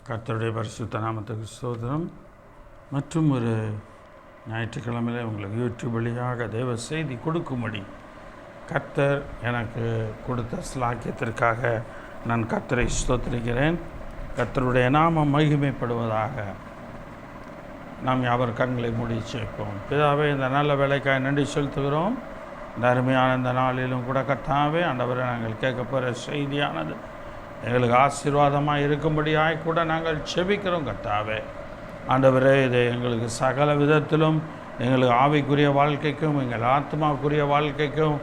கர்த்தருடைய பரிசுத்த நாமத்துக்கு ஸ்தோத்திரம். மற்றும் ஒரு ஞாயிற்றுக்கிழமையில் உங்களுக்கு யூடியூப் வழியாக தேவ செய்தி கொடுக்கும்படி கர்த்தர் எனக்கு கொடுத்த ஸ்லாக்கியத்திற்காக நான் கர்த்தரை ஸ்தோத்திரிக்கிறேன். கர்த்தருடைய நாமம் மகிமைப்படுவதாக. நாம் யாவர் கண்களை மூடி சேர்ப்போம். பிதாவே, இந்த நல்ல வேலைக்காய் நன்றி செலுத்துகிறோம். இந்த அருமையான இந்த நாளிலும் கூட கர்த்தாவே, ஆண்டவரை நாங்கள் கேட்க போகிற செய்தியானது எங்களுக்கு ஆசீர்வாதமாக இருக்கும்படியாய் கூட நாங்கள் செபிக்கிறோம். கர்த்தாவே, ஆண்டவரே, இது எங்களுக்கு சகல விதத்திலும் எங்களுக்கு ஆவிக்குரிய வாழ்க்கைக்கும் எங்கள் ஆத்மாவுக்குரிய வாழ்க்கைக்கும்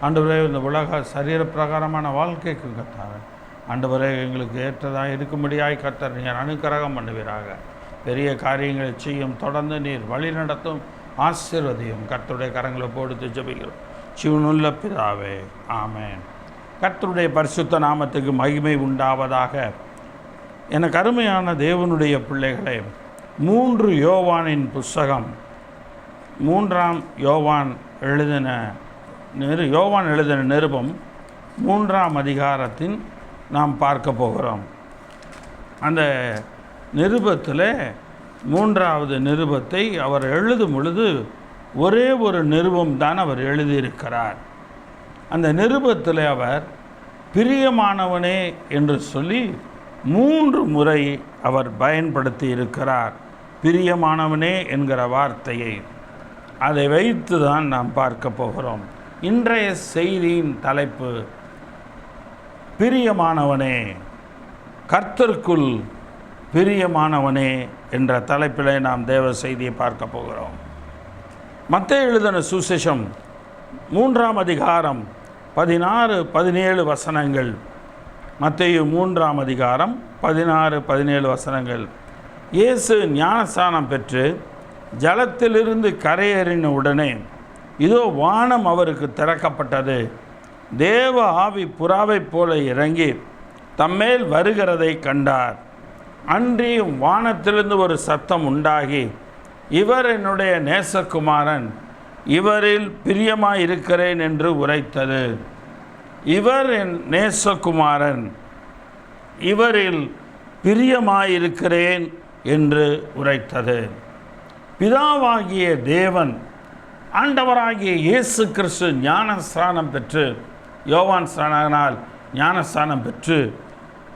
ஆண்டவரே, இந்த உலக சரீர பிரகாரமான வாழ்க்கைக்கும் கர்த்தாவே, ஆண்டவரே, எங்களுக்கு ஏற்றதாக இருக்கும்படியாய் கர்த்தர் நீர் அனுக்கிரகம் பண்ணுவீராக. பெரிய காரியங்களை செய்யும், தொடர்ந்து நீர் வழி நடத்தும், ஆசீர்வதியும். கர்த்தருடைய கரங்களை போடுத்து ஜெபிக்கிறோம் ஜீவனுள்ள பிதாவே, ஆமென். கர்த்தருடைய பரிசுத்த நாமத்துக்கு மகிமை உண்டாவதாக. எனக்கு அருமையான தேவனுடைய பிள்ளைகளே, 3 யோவானின் புஸ்தகம், 3ஆம் யோவான் எழுதின நிருபம் 3ஆம் அதிகாரத்தின் நாம் பார்க்க போகிறோம். அந்த நிருபத்தில் 3வது நிருபத்தை அவர் எழுதும் பொழுது ஒரே ஒரு நிருபம் தான் அவர் எழுதியிருக்கிறார். அந்த நிருபத்தில் அவர் பிரியமானவனே என்று சொல்லி 3 முறை அவர் பயன்படுத்தி இருக்கிறார். பிரியமானவனே என்கிற வார்த்தையை அதை வைத்து தான் நாம் பார்க்க போகிறோம். இன்றைய செய்தியின் தலைப்பு பிரியமானவனே, கர்த்தருக்குள் பிரியமானவனே என்ற தலைப்பில் நாம் தேவ செய்தியை பார்க்க போகிறோம். மத்தேயு எழுதின சுவிசேஷம் 3ஆம் அதிகாரம் 16-17 வசனங்கள். மத்தேயு 3ஆம் அதிகாரம் 16-17 வசனங்கள். இயேசு ஞானஸ்நானம் பெற்று ஜலத்திலிருந்து கரையேறின உடனே இதோ வானம் அவருக்கு திறக்கப்பட்டது. தேவ ஆவி புறாவைப் போல இறங்கி தம்மேல் வருகிறதை கண்டார். அன்றியும் வானத்திலிருந்து ஒரு சத்தம் உண்டாகி, இவர் என்னுடைய நேசகுமாரன், இவரில் பிரியமாயிருக்கிறேன் என்று உரைத்தது. இவர் என் நேசகுமாரன், இவரில் பிரியமாயிருக்கிறேன் என்று உரைத்தது. பிதாவாகிய தேவன், ஆண்டவராகிய இயேசு கிறிஸ்து ஞானஸ்நானம் பெற்று, யோவான் ஸ்நானனால் ஞானஸ்நானம் பெற்று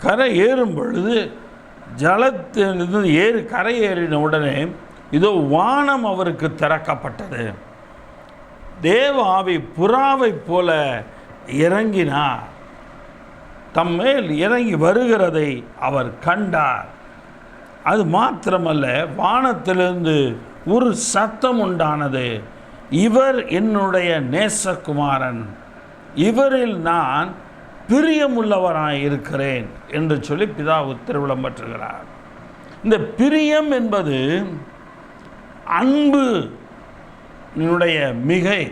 கரை ஏறும் பொழுது, ஜலத்திலிருந்து கரை ஏறின உடனே இதோ வானம் அவருக்கு திறக்கப்பட்டது. தேவ ஆவி புறாவைப் போல இறங்கினார். தம்மேல் இறங்கி வருகிறதை அவர் கண்டார். அது மாத்திரமல்ல, வானத்திலிருந்து ஒரு சத்தம் உண்டானது. இவர் என்னுடைய நேசகுமாரன், இவரில் நான் பிரியமுள்ளவராய் இருக்கிறேன் என்று சொல்லி பிதா உத்தரவிடம் பெற்றுகிறார். இந்த பிரியம் என்பது அன்பு மிகை,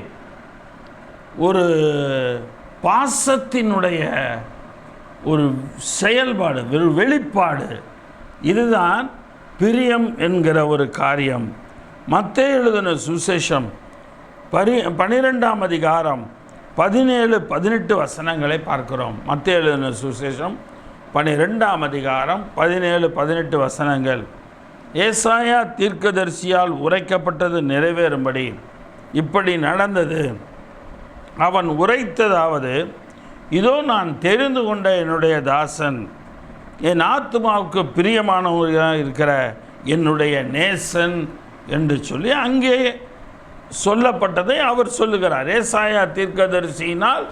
ஒரு பாசத்தினுடைய ஒரு செயல்பாடு, ஒரு வெளிப்பாடு. இதுதான் பிரியம் என்கிற ஒரு காரியம். மத்தேயு எழுதின சுவிசேஷம் 12ஆம் அதிகாரம் 17-18 வசனங்களை பார்க்கிறோம். மத்தேயு எழுதின சுவிசேஷம் 12ஆம் அதிகாரம் 17-18 வசனங்கள். ஏசாயா தீர்க்கதரிசியால் உரைக்கப்பட்டது நிறைவேறும்படி இப்படி நடந்தது. அவன் உரைத்ததாவது, இதோ நான் தெரிந்து கொண்ட என்னுடைய தாசன், என் ஆத்மாவுக்கு பிரியமானவராக இருக்கிற என்னுடைய நேசன் என்று சொல்லி அங்கே சொல்லப்பட்டதை அவர் சொல்லுகிறார். ஏசாயா தீர்க்கதரிசியினால்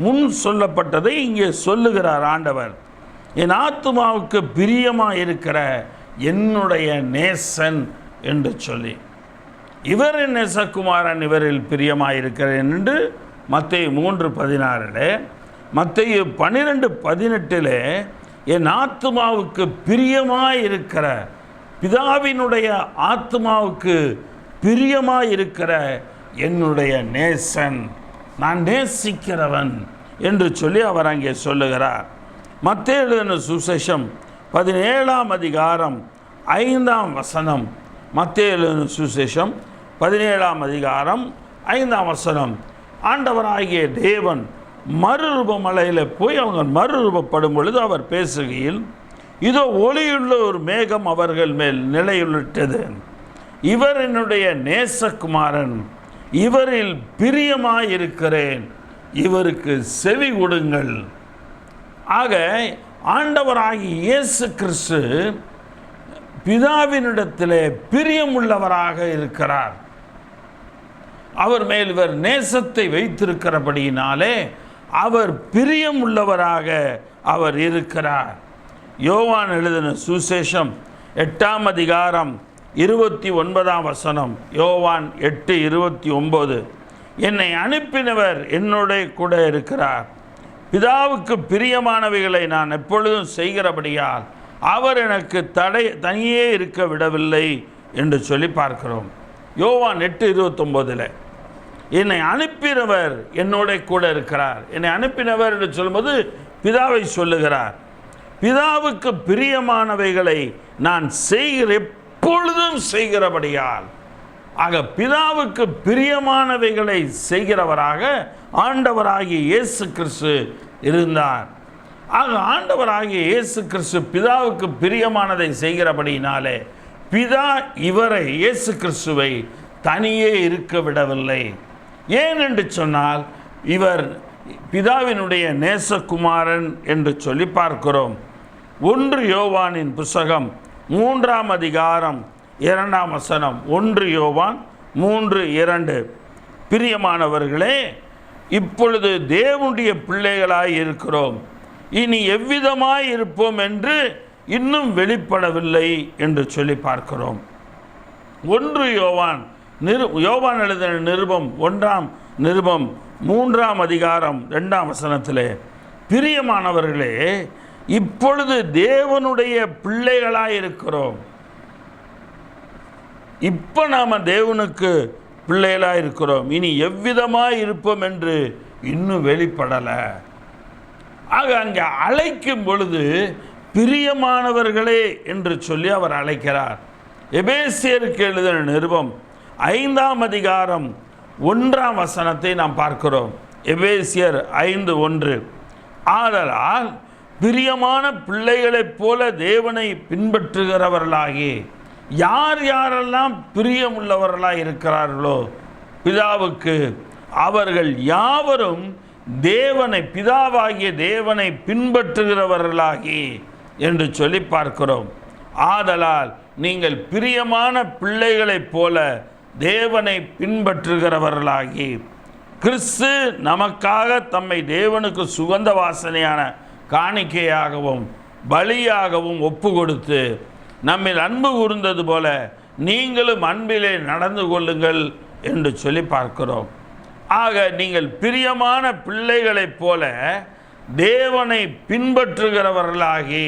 முன் சொல்லப்பட்டதை இங்கே சொல்லுகிறார் ஆண்டவர். என் ஆத்மாவுக்கு பிரியமாக இருக்கிற என்னுடைய நேசன் என்று சொல்லி, இவர் என் நேசகுமாரன், இவரில் பிரியமாயிருக்கிறேன் என்று மத்தேயு 3:16, மத்தேயு 12:18 என் ஆத்மாவுக்கு பிரியமாயிருக்கிற, பிதாவினுடைய ஆத்மாவுக்கு பிரியமாயிருக்கிற என்னுடைய நேசன், நான் நேசிக்கிறவன் என்று சொல்லி அவர் அங்கே சொல்லுகிறார். மத்தேயு எழுதின சுவிசேஷம் 17ஆம் அதிகாரம் 5ஆம் வசனம். மத்தேயு எழுதின சுவிசேஷம் 17ஆம் அதிகாரம் 5ஆம் வசனம். ஆண்டவராகிய தேவன் மறுரூப மலையில் போய் அவங்க மறுரூபப்படும் பொழுது அவர் பேசுகையில், இதோ ஒளியுள்ள ஒரு மேகம் அவர்கள் மேல் நிலையுள்ளது. இவர் என்னுடைய நேசகுமாரன், இவரில் பிரியமாயிருக்கிறேன், இவருக்கு செவி கொடுங்கள். ஆக ஆண்டவராகிய இயேசு கிறிஸ்து பிதாவினிடத்திலே பிரியமுள்ளவராக இருக்கிறார். அவர் மேல் இவர் நேசத்தை வைத்திருக்கிறபடியினாலே அவர் பிரியமுள்ளவராக அவர் இருக்கிறார். யோவான் எழுதின சுவிசேஷம் 8ஆம் அதிகாரம் 29ஆம் வசனம். யோவான் 8:29. என்னை அனுப்பினவர் என்னோட கூட இருக்கிறார். பிதாவுக்கு பிரியமானவைகளை நான் எப்பொழுதும் செய்கிறபடியால் அவர் எனக்கு தனியே இருக்க விடவில்லை என்று சொல்லி பார்க்கிறோம். யோவான் 8:29 என்னை அனுப்பினவர் என்னோட கூட இருக்கிறார். என்னை அனுப்பினவர் என்று சொல்லும்போது பிதாவை சொல்லுகிறார். பிதாவுக்கு பிரியமானவைகளை நான் எப்பொழுதும் செய்கிறபடியால், ஆக பிதாவுக்கு பிரியமானவைகளை செய்கிறவராக ஆண்டவராகிய இயேசு கிறிஸ்து இருந்தார். ஆக ஆண்டவராகிய இயேசு கிறிஸ்து பிதாவுக்கு பிரியமானதை செய்கிறபடியினாலே பிதா இவரை இயேசு கிறிஸ்துவை தனியே இருக்க விடவில்லை. ஏன் என்று சொன்னால் இவர் பிதாவினுடைய நேசகுமாரன் என்று சொல்லி பார்க்கிறோம். 1 யோவானின் புஸ்தகம் 3ஆம் அதிகாரம் 2ஆம் வசனம். 1 யோவான் 3:2. பிரியமானவர்களே, இப்பொழுது தேவனுடைய பிள்ளைகளாய் இருக்கிறோம், இனி எவ்விதமாய் இருப்போம் என்று இன்னும் வெளிப்படவில்லை என்று சொல்லி பார்க்கிறோம். 1 யோவான் யோவான் எழுதின நிருபம் 1ஆம் நிருபம் 3ஆம் அதிகாரம் 2ஆம் வசனத்திலே, பிரியமானவர்களே, இப்பொழுது தேவனுடைய பிள்ளைகளாய் இருக்கிறோம். இப்போ நாம் தேவனுக்கு பிள்ளைகளாக இருக்கிறோம், இனி எவ்விதமாய் இருப்போம் என்று இன்னும் வெளிப்படலை. ஆக அங்கே அழைக்கும் பொழுது பிரியமானவர்களே என்று சொல்லி அவர் அழைக்கிறார். எபேசியருக்கு எழுதின நிருபம் 5ஆம் அதிகாரம் 1ஆம் வசனத்தை நாம் பார்க்கிறோம். எபேசியர் 5:1. ஆதலால் பிரியமான பிள்ளைகளைப் போல தேவனை பின்பற்றுகிறவர்களாகி, யார் யாரெல்லாம் பிரியமுள்ளவர்களாக இருக்கிறார்களோ பிதாவுக்கு, அவர்கள் யாவரும் தேவனை, பிதாவாகிய தேவனை பின்பற்றுகிறவர்களாகி என்று சொல்லி பார்க்கிறோம். ஆதலால் நீங்கள் பிரியமான பிள்ளைகளைப் போல தேவனை பின்பற்றுகிறவர்களாகி, கிறிஸ்து நமக்காக தம்மை தேவனுக்கு சுகந்த வாசனையான காணிக்கையாகவும் பலியாகவும் ஒப்பு கொடுத்து நம்மில் அன்பு கூர்ந்தது போல நீங்களும் அன்பிலே நடந்து கொள்ளுங்கள் என்று சொல்லி பார்க்கிறோம். ஆக நீங்கள் பிரியமான பிள்ளைகளைப் போல தேவனை பின்பற்றுகிறவர்களாகி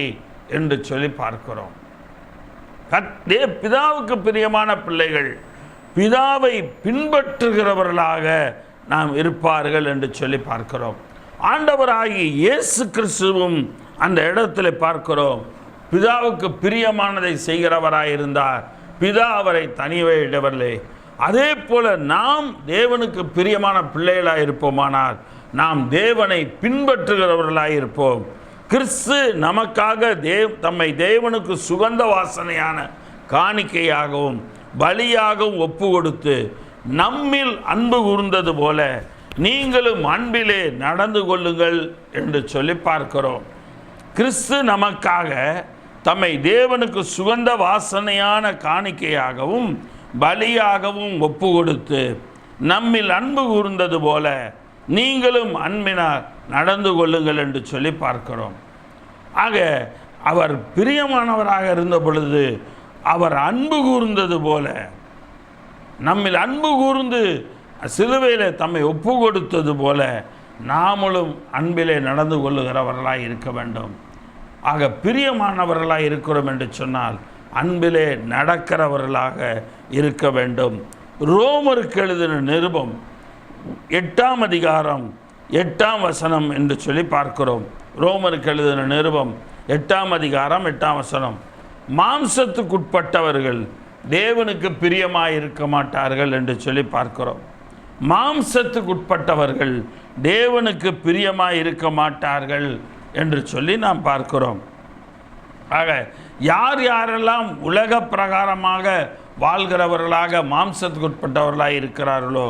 என்று சொல்லி பார்க்கிறோம். பிதாவுக்கு பிரியமான பிள்ளைகள் பிதாவை பின்பற்றுகிறவர்களாக நாம் இருப்பார்கள் என்று சொல்லி பார்க்கிறோம். ஆண்டவராகிய இயேசு கிறிஸ்துவும் அந்த இடத்துல பார்க்கிறோம், பிதாவுக்கு பிரியமானதை செய்கிறவராயிருந்தார், பிதா அவரை தனியே விடவில்லை. அதே போல நாம் தேவனுக்கு பிரியமான பிள்ளைகளாக இருப்போமானால் நாம் தேவனை பின்பற்றுகிறவர்களாக இருப்போம். கிறிஸ்து நமக்காக தம்மை தேவனுக்கு சுகந்த வாசனையான காணிக்கையாகவும் பலியாகவும் ஒப்பு கொடுத்து நம்மில் அன்பு கூர்ந்தது போல நீங்களும் அன்பிலே நடந்து கொள்ளுங்கள் என்று சொல்லி பார்க்கிறோம். கிறிஸ்து நமக்காக தம்மை தேவனுக்கு சுகந்த வாசனையான காணிக்கையாகவும் பலியாகவும் ஒப்பு கொடுத்து நம்மில் அன்பு கூர்ந்தது போல நீங்களும் அன்பினால் நடந்து கொள்ளுங்கள் என்று சொல்லி பார்க்கிறோம். ஆக அவர் பிரியமானவராக இருந்த பொழுது அவர் அன்பு கூர்ந்தது போல, நம்மில் அன்பு கூர்ந்து சிலுவையில் தம்மை ஒப்பு கொடுத்தது போல நாமளும் அன்பிலே நடந்து கொள்ளுகிறவர்களாக இருக்க வேண்டும். ஆக பிரியமானவர்களாக இருக்கிறோம் என்று சொன்னால் அன்பிலே நடக்கிறவர்களாக இருக்க வேண்டும். ரோமருக்கு எழுதின நிருபம் 8ஆம் அதிகாரம் 8ஆம் வசனம் என்று சொல்லி பார்க்கிறோம். ரோமருக்கு எழுதின நிருபம் 8ஆம் அதிகாரம் 8ஆம் வசனம். மாம்சத்துக்குட்பட்டவர்கள் தேவனுக்கு பிரியமாய் இருக்க மாட்டார்கள் என்று சொல்லி பார்க்கிறோம். மாம்சத்துக்குட்பட்டவர்கள் தேவனுக்கு பிரியமாய் இருக்க மாட்டார்கள் என்று சொல்லி நாம் பார்க்கிறோம். ஆக யார் யாரெல்லாம் உலக பிரகாரமாக வாழ்கிறவர்களாக மாம்சத்துக்கு உட்பட்டவர்களாக இருக்கிறார்களோ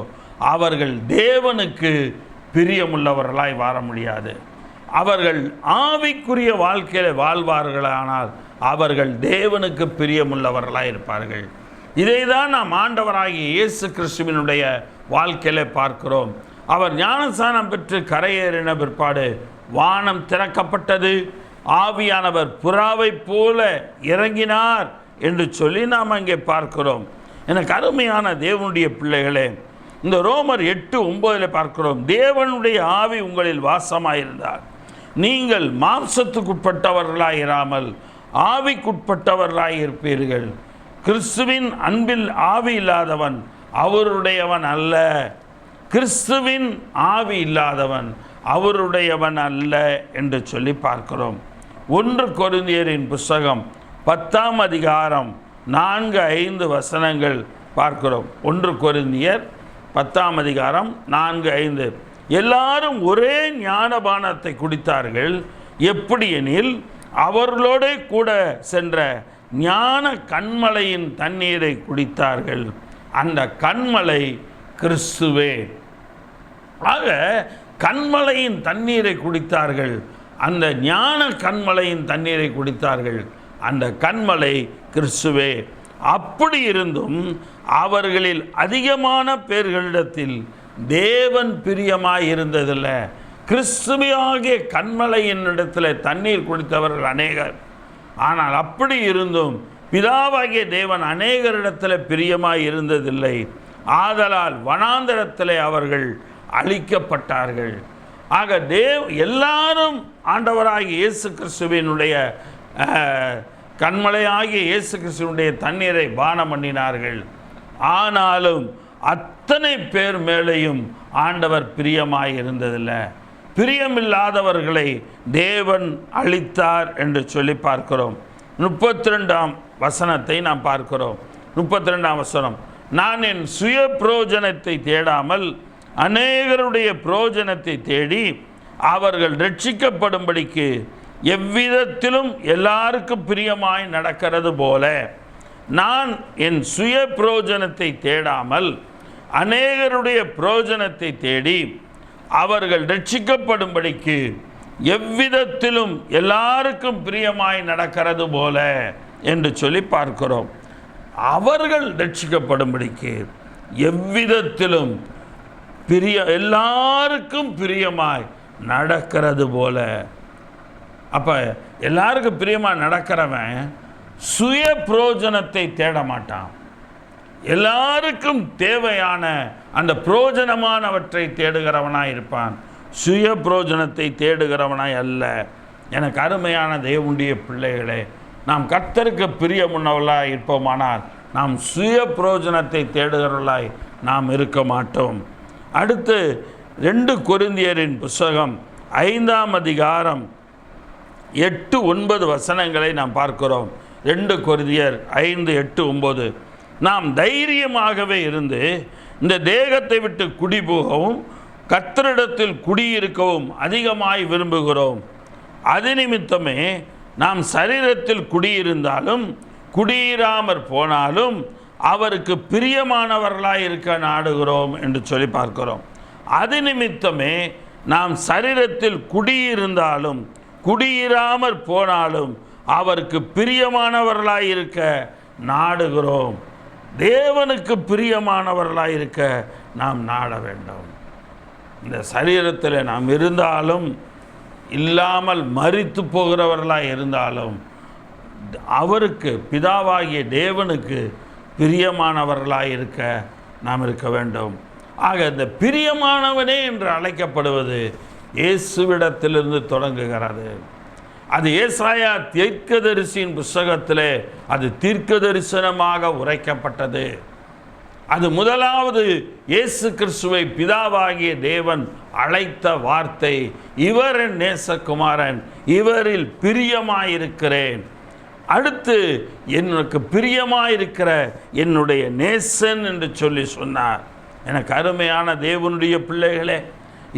அவர்கள் தேவனுக்கு பிரியமுள்ளவர்களாய் வாழ முடியாது. அவர்கள் ஆவிக்குரிய வாழ்க்கையில் வாழ்வார்களானால் அவர்கள் தேவனுக்கு பிரியமுள்ளவர்களாக இருப்பார்கள். இதை தான் நாம் ஆண்டவராகிய இயேசு கிறிஸ்துவினுடைய வாழ்க்கையில் பார்க்கிறோம். அவர் ஞானஸ்நானம் பெற்று கரையேறின பிற்பாடு வானம் திறக்கப்பட்டது, ஆவியானவர் புறாவை போல இறங்கினார் என்று சொல்லி நாம் அங்கே பார்க்கிறோம். எனக்கு அருமையான தேவனுடைய பிள்ளைகளே, இந்த ரோமர் 8:9 பார்க்கிறோம், தேவனுடைய ஆவி உங்களில் வாசமாயிருந்தார் நீங்கள் மாம்சத்துக்குட்பட்டவர்களாய் இராமல் ஆவிக்குட்பட்டவர்களாய் இருப்பீர்கள். கிறிஸ்துவின் அன்பில் ஆவி இல்லாதவன் அவருடையவன் அல்ல. கிறிஸ்துவின் ஆவி இல்லாதவன் அவருடையவன் அல்ல என்று சொல்லி பார்க்கிறோம். 1 கொரிந்தியரின் புஸ்தகம் 10ஆம் அதிகாரம் 4-5 வசனங்கள் பார்க்கிறோம். 1 கொரிந்தியர் 10ஆம் அதிகாரம் 4-5. எல்லாரும் ஒரே ஞானபானத்தை குடித்தார்கள், எப்படி எனில் அவர்களோட கூட சென்ற ஞான கண்மலையின் தண்ணீரை குடித்தார்கள், அந்த கண்மலை கிறிஸ்துவே. ஆக கண்மலையின் தண்ணீரை குடித்தார்கள், அந்த ஞான கண்மலையின் தண்ணீரை குடித்தார்கள், அந்த கண்மலை கிறிஸ்துவே. அப்படி இருந்தும் அவர்களில் அதிகமான பேர்களிடத்தில் தேவன் பிரியமாய் இருந்ததில்லை. கிறிஸ்துவாகிய கண்மலையின் இடத்துல தண்ணீர் குடித்தவர்கள் அநேகர். ஆனால் அப்படி இருந்தும் பிதாவாகிய தேவன் அநேகரிடத்தில் பிரியமாய் இருந்ததில்லை. ஆதலால் வனாந்தரத்திலே அவர்கள் அழிக்கப்பட்டார்கள். ஆக எல்லாரும் ஆண்டவராகிய இயேசு கிறிஸ்துவினுடைய கண்மலையாகிய இயேசு கிறிஸ்துவினுடைய தண்ணீரை பானம் பண்ணினார்கள். ஆனாலும் அத்தனை பேர் மேலேயும் ஆண்டவர் பிரியமாய் இருந்ததில்லை. பிரியமில்லாதவர்களை தேவன் அழித்தார் என்று சொல்லி பார்க்கிறோம். 32ஆம் வசனத்தை நாம் பார்க்கிறோம். 32ஆம் வசனம், நான் என் சுய பிரயோஜனத்தை தேடாமல் அநேகருடைய பிரயோஜனத்தை தேடி அவர்கள் ரட்சிக்கப்படும்படிக்கு எவ்விதத்திலும் எல்லாருக்கும் பிரியமாய் நடக்கிறது போல நான் என் சுய பிரயோஜனத்தை தேடாமல் அநேகருடைய பிரயோஜனத்தை தேடி அவர்கள் ரட்சிக்கப்படும்படிக்கு எவ்விதத்திலும் எல்லாருக்கும் பிரியமாய் நடக்கிறது போல என்று சொல்லி பார்க்கிறோம். அவர்கள் ரட்சிக்கப்படும்படிக்கு எவ்விதத்திலும் எல்லாருக்கும் பிரியமாய் நடக்கிறது போல. அப்போ எல்லாருக்கும் பிரியமாக நடக்கிறவன் சுய பிரயோஜனத்தை தேட மாட்டான். எல்லாருக்கும் தேவையான அந்த பிரயோஜனமானவற்றை தேடுகிறவனாய் இருப்பான், சுய பிரயோஜனத்தை தேடுகிறவனாய் அல்ல. எனக்கு அருமையான தேவனுடைய பிள்ளைகளே, நாம் கர்த்தருக்கு பிரியமுள்ளவர்களாய் இருப்போமானால் நாம் சுய பிரயோஜனத்தை தேடுகிறவர்களாய் நாம் இருக்க மாட்டோம். அடுத்து 2 கொரிந்தியரின் புஸ்தகம் 5ஆம் அதிகாரம் 8-9 வசனங்களை நாம் பார்க்கிறோம். 2 கொரிந்தியர் 5:8-9. நாம் தைரியமாகவே இருந்து இந்த தேகத்தை விட்டு குடிபோகவும் கர்த்தரிடத்தில் குடியிருக்கவும் அதிகமாய் விரும்புகிறோம். அது நிமித்தமே நாம் சரீரத்தில் குடியிருந்தாலும் குடியிராமற் போனாலும் அவருக்கு பிரியமானவர்களாய் இருக்க நாடுகிறோம் என்று சொல்லி பார்க்கிறோம். அது நிமித்தமே நாம் சரீரத்தில் குடியிருந்தாலும் குடியிராமற் போனாலும் அவருக்கு பிரியமானவர்களாய் இருக்க நாடுகிறோம். தேவனுக்கு பிரியமானவர்களாய் இருக்க நாம் நாட வேண்டும். இந்த சரீரத்தில் நாம் இருந்தாலும் இல்லாமல் மரித்து போகிறவர்களாய் இருந்தாலும் அவருக்கு பிதாவாகிய தேவனுக்கு பிரியமானவர்களாய் இருக்க நாம் இருக்க வேண்டும். ஆக இந்த பிரியமானவனே என்று அழைக்கப்படுவது இயேசுவிடத்திலிருந்து தொடங்குகிறது. அது ஏசாயா தீர்க்கதரிசியின் புஸ்தகத்திலே அது தீர்க்க தரிசனமாக உரைக்கப்பட்டது. அது முதலாவது இயேசு கிறிஸ்துவை பிதாவாகிய தேவன் அழைத்த வார்த்தை, இவர் என் நேசகுமாரன், இவரில் பிரியமாயிருக்கிறேன். அடுத்து எனக்கு பிரியமாயிருக்கிற என்னுடைய நேசன் என்று சொல்லி சொன்னார். எனக்கு அருமையான தேவனுடைய பிள்ளைகளே,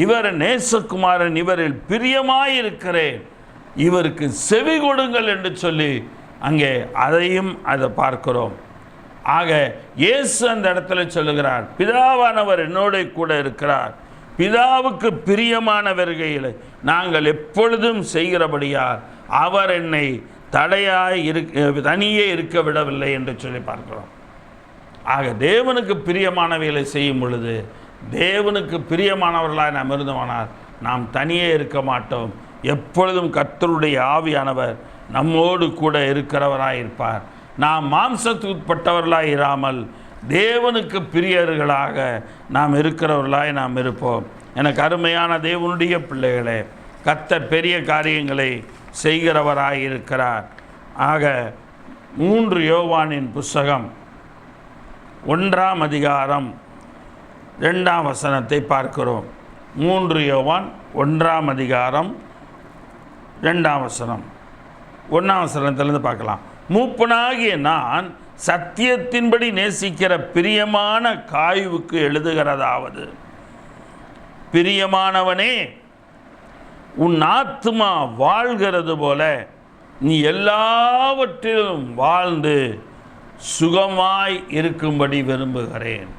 இவர் நேசகுமாரன், இவரில் பிரியமாயிருக்கிறேன். இவருக்கு செவி கொடுங்கள் என்று சொல்லி அங்கே அதையும் அதை பார்க்கிறோம். ஆக இயேசு அந்த இடத்துல சொல்லுகிறார், பிதாவானவர் என்னோட கூட இருக்கிறார், பிதாவுக்கு பிரியமான வருகையில் நாங்கள் எப்பொழுதும் செய்கிறபடியால் அவர் என்னை தனியே இருக்க விடவில்லை என்று சொல்லி பார்க்கிறோம். ஆக தேவனுக்கு பிரியமானவைகளை செய்யும் பொழுது, தேவனுக்கு பிரியமானவர்களாக நாம் இருந்தோமானால் நாம் தனியே இருக்க மாட்டோம். எப்பொழுதும் கர்த்தருடைய ஆவியானவர் நம்மோடு கூட இருக்கிறவராய் இருப்பார். நாம் மாம்சத்துக்கு உட்பட்டவர்களாய் இராமல் தேவனுக்கு பிரியர்களாக நாம் இருக்கிறவர்களாய் நாம் இருப்போம். எனக்கு அருமையான தேவனுடைய பிள்ளைகளே, கர்த்தர் பெரிய காரியங்களை செய்கிறவராய் இருக்கிறார். ஆக 3 யோவானின் புஸ்தகம் 1ஆம் அதிகாரம் 2ஆம் வசனத்தை பார்க்கிறோம். 3 யோவான் 1ஆம் அதிகாரம் 2ஆம் வசனம். 1ஆம் வசனத்திலிருந்து பார்க்கலாம். மூப்பனாகிய நான் சத்தியத்தின்படி நேசிக்கிற பிரியமான காயுவுக்கு எழுதுகிறதாவது, பிரியமானவனே, உன் ஆத்துமா வாழ்கிறது போல நீ எல்லாவற்றிலும் வாழ்ந்து சுகமாய் இருக்கும்படி விரும்புகிறேன்.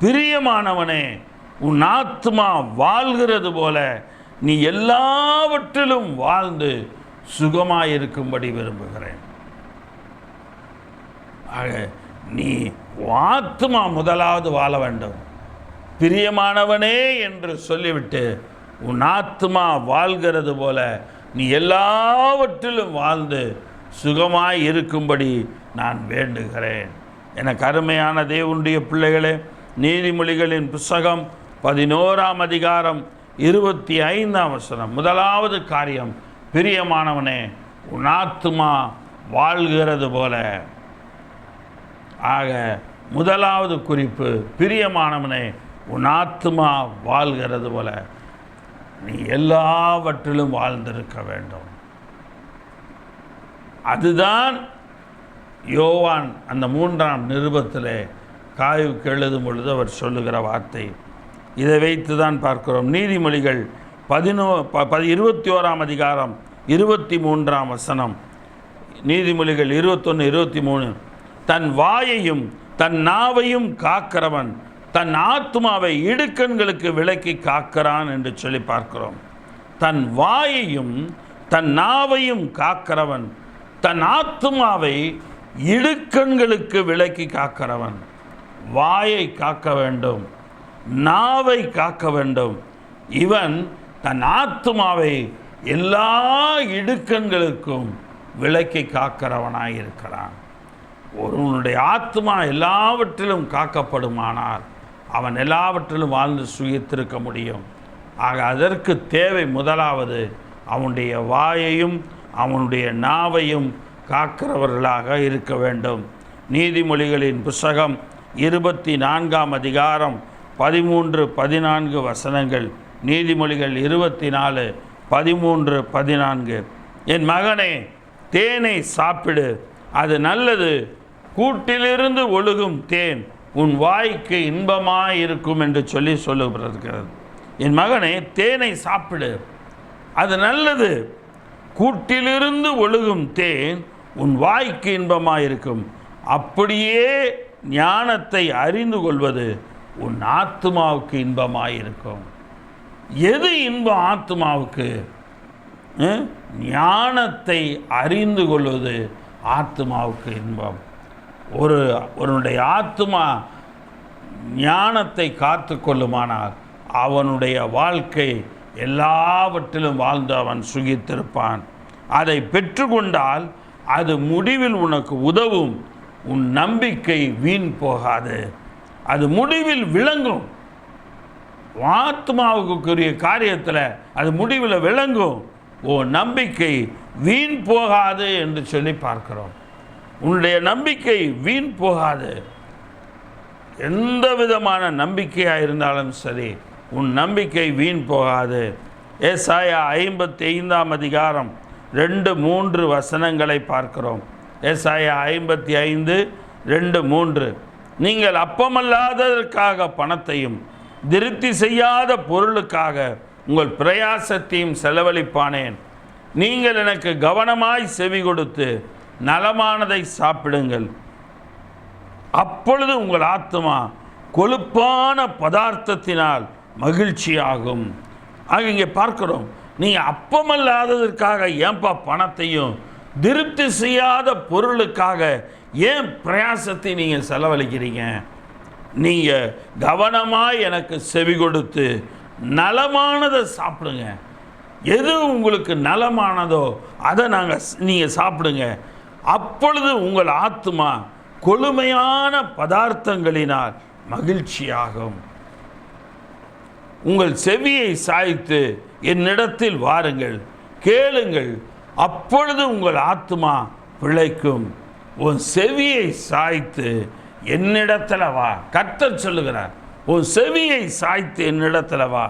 பிரியமானவனே, உன் ஆத்துமா வாழ்கிறது போல நீ எல்லாவற்றிலும் வாழ்ந்து சுகமாய் இருக்கும்படி விரும்புகிறேன். ஆக நீ ஆத்துமா முதலாவது வாழ வேண்டும். பிரியமானவனே என்று சொல்லிவிட்டு உன் ஆத்துமா வாழ்கிறது போல நீ எல்லாவற்றிலும் வாழ்ந்து சுகமாய் இருக்கும்படி நான் வேண்டுகிறேன். எனக்கு அருமையான தேவனுடைய பிள்ளைகளே, நீதிமொழிகளின் புஸ்தகம் 11ஆம் அதிகாரம் 25ஆம் வசனம். முதலாவது காரியம், பிரியமானவனே உன் ஆத்துமா வாழ்கிறது போல. ஆக முதலாவது குறிப்பு, பிரியமானவனே உன் ஆத்துமா வாழ்கிறது போல நீ எல்லாவற்றிலும் வாழ்ந்திருக்க வேண்டும். அதுதான் யோவான் அந்த 3ஆம் நிருபத்திலே காயுவுக்கு எழுதும் பொழுது அவர் சொல்லுகிற வார்த்தை. இதை வைத்து தான் பார்க்கிறோம். நீதிமொழிகள் 21ஆம் அதிகாரம் 23ஆம் வசனம். நீதிமொழிகள் 21:23. தன் வாயையும் தன் நாவையும் காக்கிறவன் தன் ஆத்துமாவை இடுக்கண்களுக்கு விலக்கி காக்கிறான் என்று சொல்லி பார்க்கிறோம். தன் வாயையும் தன் நாவையும் காக்கிறவன் தன் ஆத்துமாவை இடுக்கண்களுக்கு விலக்கி காக்கிறவன். வாயை காக்க வேண்டும், நாவை காக்க வேண்டும். இவன் தன் ஆத்துமாவை எல்லா இடுக்கண்களுக்கும் விலக்கி காக்கிறவனாயிருக்கிறான். ஒருவனுடைய ஆத்மா எல்லாவற்றிலும் காக்கப்படுமானால் அவன் எல்லாவற்றிலும் வாழ்ந்து சுகித்திருக்க முடியும். ஆக அதற்கு தேவை முதலாவது அவனுடைய வாயையும் அவனுடைய நாவையும் காக்கிறவர்களாக இருக்க வேண்டும். நீதிமொழிகளின் புஸ்தகம் 24ஆம் அதிகாரம் 13-14 வசனங்கள். நீதிமொழிகள் 24:13-14. என் மகனே, தேனை சாப்பிடு, அது நல்லது, கூட்டிலிருந்து ஒழுகும் தேன் உன் வாய்க்கு இன்பமாயிருக்கும் என்று சொல்லி சொல்லுகிறது. என் மகனே, தேனை சாப்பிடு, அது நல்லது, கூட்டிலிருந்து ஒழுகும் தேன் உன் வாய்க்கு இன்பமாயிருக்கும். அப்படியே ஞானத்தை அறிந்து கொள்வது உன் ஆத்துமாவுக்கு இன்பமாயிருக்கும். எது இன்பம் ஆத்துமாவுக்கு? ஞானத்தை அறிந்து கொள்வது ஆத்துமாவுக்கு இன்பம். ஒருவனுடைய ஆத்துமா ஞானத்தை காத்து கொள்ளுமானால் அவனுடைய வாழ்க்கை எல்லாவற்றிலும் வாழ்ந்து அவன் சுகித்திருப்பான். அதை பெற்றுக்கொண்டால் அது முடிவில் உனக்கு உதவும். உன் நம்பிக்கை வீண் போகாது, அது முடிவில் விளங்கும். ஆத்மாவுக்குரிய காரியத்தில் அது முடிவில் விளங்கும். நம்பிக்கை வீண் போகாது என்று சொல்லி பார்க்கிறோம். உன்னுடைய நம்பிக்கை வீண் போகாது. எந்த விதமான நம்பிக்கையாக இருந்தாலும் சரி, உன் நம்பிக்கை வீண் போகாது. ஏசாயா 55ஆம் அதிகாரம் 2-3 வசனங்களை பார்க்கிறோம். ஏசாயா 55:2-3. நீங்கள் அப்பமல்லாததற்காக பணத்தையும் திருப்தி செய்யாத பொருளுக்காக உங்கள் பிரயாசத்தையும் செலவழிப்பானேன். நீங்கள் எனக்கு கவனமாய் செவி கொடுத்து நலமானதை சாப்பிடுங்கள், அப்பொழுது உங்கள் ஆத்துமா கொழுப்பான பதார்த்தத்தினால் மகிழ்ச்சியாகும். ஆக இங்கே பார்க்கிறோம், நீங்கள் அப்பமல்லாததற்காக ஏன்பா பணத்தையும் திருப்தி செய்யாத பொருளுக்காக ஏன் பிரயாசத்தை நீங்கள் செலவழிக்கிறீங்க? நீங்கள் கவனமாக எனக்கு செவி கொடுத்து நலமானதை சாப்பிடுங்க. எது உங்களுக்கு நலமானதோ அதை நீங்கள் சாப்பிடுங்க. அப்பொழுது உங்கள் ஆத்துமா கொழுமையான பதார்த்தங்களினால் மகிழ்ச்சியாகும். உங்கள் செவியை சாய்த்து என்னிடத்தில் வாருங்கள், கேளுங்கள், அப்பொழுது உங்கள் ஆத்துமா பிழைக்கும். உன் செவியை சாய்த்து என்னிடத்தில் வா. கர்த்தர் சொல்லுகிறார், உன் செவியை சாய்த்து என்னிடத்தில் வா,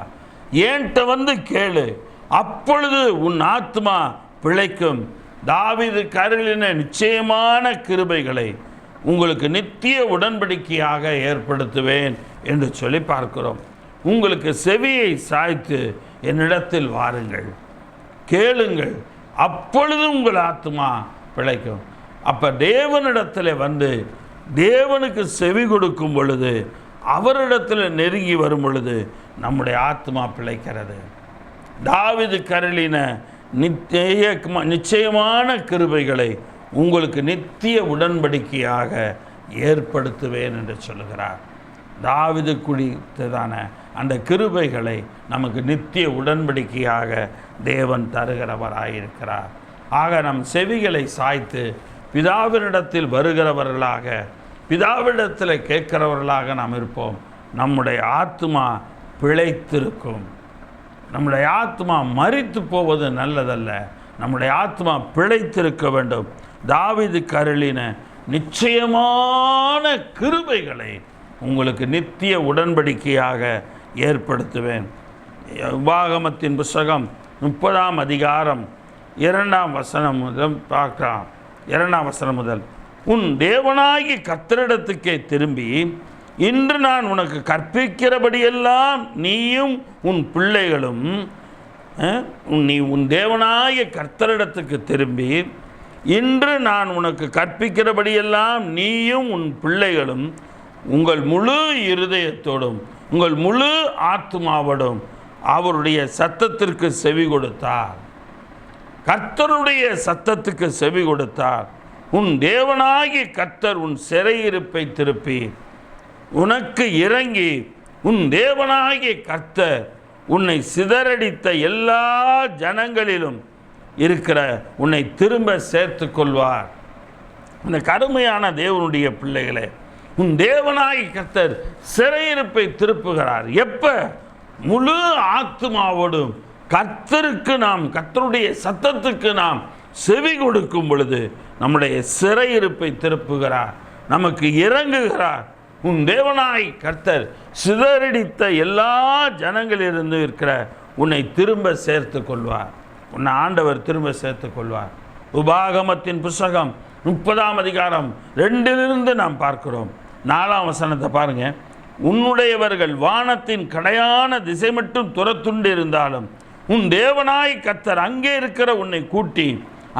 ஏன்ட்ட வந்து கேளு, அப்பொழுது உன் ஆத்மா பிழைக்கும். தாவீது அருளின நிச்சயமான கிருபைகளை உங்களுக்கு நித்திய உடன்படிக்கையாக ஏற்படுத்துவேன் என்று சொல்லி பார்க்கிறோம். உங்களுக்கு செவியை சாய்த்து என்னிடத்தில் வாருங்கள், கேளுங்கள், அப்பொழுது உங்கள் ஆத்மா பிழைக்கும். அப்போ தேவனிடத்தில் வந்து தேவனுக்கு செவி கொடுக்கும் பொழுது, அவரிடத்தில் நெருங்கி வரும் பொழுது நம்முடைய ஆத்மா பிழைக்கிறது. தாவீது அருளின நிச்சயமான கிருபைகளை உங்களுக்கு நித்திய உடன்படிக்கையாக ஏற்படுத்துவேன் என்று சொல்லுகிறார். தாவீது குறித்ததான அந்த கிருபைகளை நமக்கு நித்திய உடன்படிக்கையாக தேவன் தருகிறவராயிருக்கிறார். ஆக நம் செவிகளை சாய்த்து பிதாவினிடத்தில் வருகிறவர்களாக, பிதாவிடத்தில் கேட்கிறவர்களாக நாம் இருப்போம். நம்முடைய ஆத்மா பிழைத்திருக்கும். நம்முடைய ஆத்மா மரித்து போவது நல்லதல்ல, நம்முடைய ஆத்மா பிழைத்திருக்க வேண்டும். தாவீது அருளின நிச்சயமான கிருபைகளை உங்களுக்கு நித்திய உடன்படிக்கையாக ஏற்படுத்துவேன். உபாகமத்தின் புஸ்தகம் 30ஆம் அதிகாரம் 2ஆம் வசனம் முதல் பார்க்கலாம். 2ஆம் வசனம் முதல், உன் தேவனாகிய கர்த்தரிடத்துக்கே திரும்பி இன்று நான் உனக்கு கற்பிக்கிறபடியெல்லாம் நீயும் உன் பிள்ளைகளும், நீ உன் தேவனாகிய கர்த்தரிடத்துக்கு திரும்பி இன்று நான் உனக்கு கற்பிக்கிறபடியெல்லாம் நீயும் உன் பிள்ளைகளும் உங்கள் முழு இருதயத்தோடும் உங்கள் முழு ஆத்மாவோடும் அவருடைய சத்தத்திற்கு செவி கொடுத்தார். கர்த்தருடைய சத்தத்துக்கு செவி கொடுத்தார். உன் தேவனாகிய கர்த்தர் உன் சிறையிருப்பை திருப்பி உனக்கு இறங்கி, உன் தேவனாகிய கர்த்தர் உன்னை சிதறடித்த எல்லா ஜனங்களிலும் இருக்கிற உன்னை திரும்ப சேர்த்து கொள்வார். இந்த கடுமையான தேவனுடைய பிள்ளைகளே, உன் தேவனாகிய கர்த்தர் சிறையிருப்பை திருப்புகிறார். எப்ப? முழு ஆத்மாவோடும் கர்த்தருக்கு நாம், கர்த்தருடைய சத்தத்துக்கு நாம் செவி கொடுக்கும் பொழுது நம்முடைய சிறையிருப்பை திருப்புகிறார், நமக்கு இறங்குகிறார். உன் தேவனாய் கர்த்தர் சிதறடித்த எல்லா ஜனங்களிலிருந்து இருக்கிற உன்னை திரும்ப சேர்த்து கொள்வார். உன்னை ஆண்டவர் திரும்ப சேர்த்து கொள்வார். உபாகமத்தின் புஸ்தகம் 30ஆம் அதிகாரம் 2 நாம் பார்க்கிறோம். 4ஆம் வசனத்தை பாருங்க. உன்னுடையவர்கள் வானத்தின் கடையான திசை மட்டும் துரத்துண்டு இருந்தாலும் உன் தேவனாய் கர்த்தர் அங்கே இருக்கிற உன்னை கூட்டி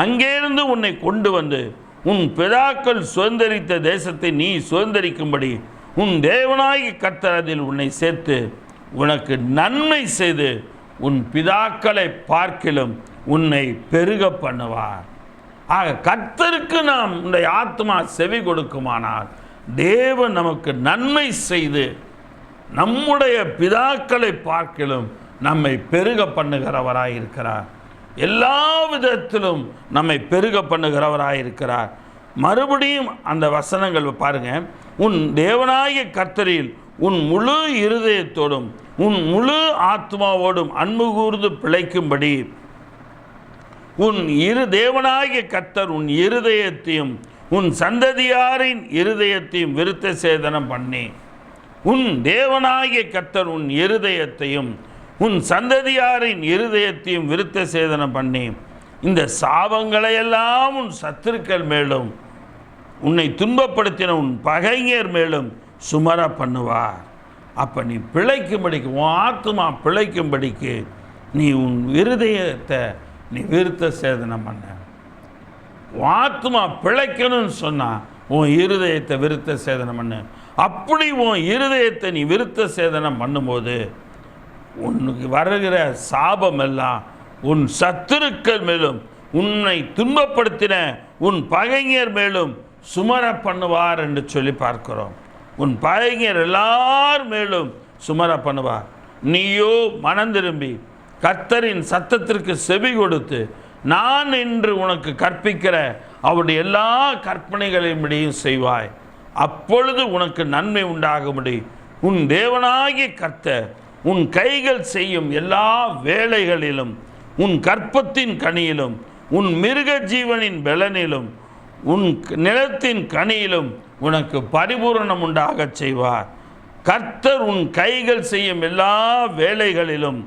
அங்கேருந்து உன்னை கொண்டு வந்து உன் பிதாக்கள் சுதந்தரித்த தேசத்தை நீ சுதந்தரிக்கும்படி உன் தேவனாய் கர்த்தர் அதில் உன்னை சேர்த்து உனக்கு நன்மை செய்து உன் பிதாக்களை பார்க்கிலும் உன்னை பெருக பண்ணுவார். ஆக கர்த்தருக்கு நாம் உன்னுடைய ஆத்மா செவி கொடுக்குமானால் தேவன் நமக்கு நன்மை செய்து நம்முடைய பிதாக்களை பார்க்கிலும் நம்மை பெருக பண்ணுகிறவராயிருக்கிறார். எல்லா விதத்திலும் நம்மை பெருக பண்ணுகிறவராயிருக்கிறார். மறுபடியும் அந்த வசனங்கள் பாருங்க. உன் தேவனாகிய கர்த்தரில் உன் முழு இருதயத்தோடும் உன் முழு ஆத்மாவோடும் அன்பு கூர்ந்து பிழைக்கும்படி உன் தேவனாகிய கர்த்தர் உன் இருதயத்தையும் உன் சந்ததியாரின் இருதயத்தையும் விருத்த சேதனம் பண்ணி, உன் தேவனாகிய கர்த்தர் உன் இருதயத்தையும் உன் சந்ததியாரின் இருதயத்தையும் விருத்த சேதனம் பண்ணி இந்த சாபங்களையெல்லாம் உன் சத்துருக்கள் மேலும் உன்னை துன்பப்படுத்தின உன் பகைஞர் மேலும் சுமர பண்ணுவார். அப்போ நீ பிழைக்கும்படிக்கு, உன் ஆத்மா பிழைக்கும்படிக்கு நீ உன் இருதயத்தை நீ விருத்த சேதனம் பண்ண. உன் ஆத்மா பிழைக்கணும்னு சொன்னால் உன் இருதயத்தை விருத்த சேதனம் பண்ணு. அப்படி உன் இருதயத்தை நீ விருத்த சேதனம் பண்ணும்போது உனக்கு வருகிற சாபம் எல்லாம் உன் சத்துருக்கள் மேலும், உன்னை துன்பப்படுத்தின உன் பகைஞர் மேலும் சுமர பண்ணுவார் என்று சொல்லி பார்க்கிறோம். உன் பகைஞர் எல்லார் மேலும் சுமர பண்ணுவார். நீயோ மனம் திரும்பி கர்த்தரின் சத்தத்திற்கு செவி கொடுத்து நான் இன்று உனக்கு கற்பிக்கிற அவருடைய எல்லா கற்பனைகளின்படியும் செய்வாய். அப்பொழுது உனக்கு நன்மை உண்டாகும்படி உன் தேவனாகிய கர்த்தர் உன் கைகள் செய்யும் எல்லா வேலைகளிலும், உன் கற்பத்தின் கனியிலும், உன் மிருக ஜீவனின் பலனிலும், உன் நிலத்தின் கனியிலும் உனக்கு பரிபூரணம் உண்டாக செய்வார். கர்த்தர் உன் கைகள் செய்யும் எல்லா வேலைகளிலும்,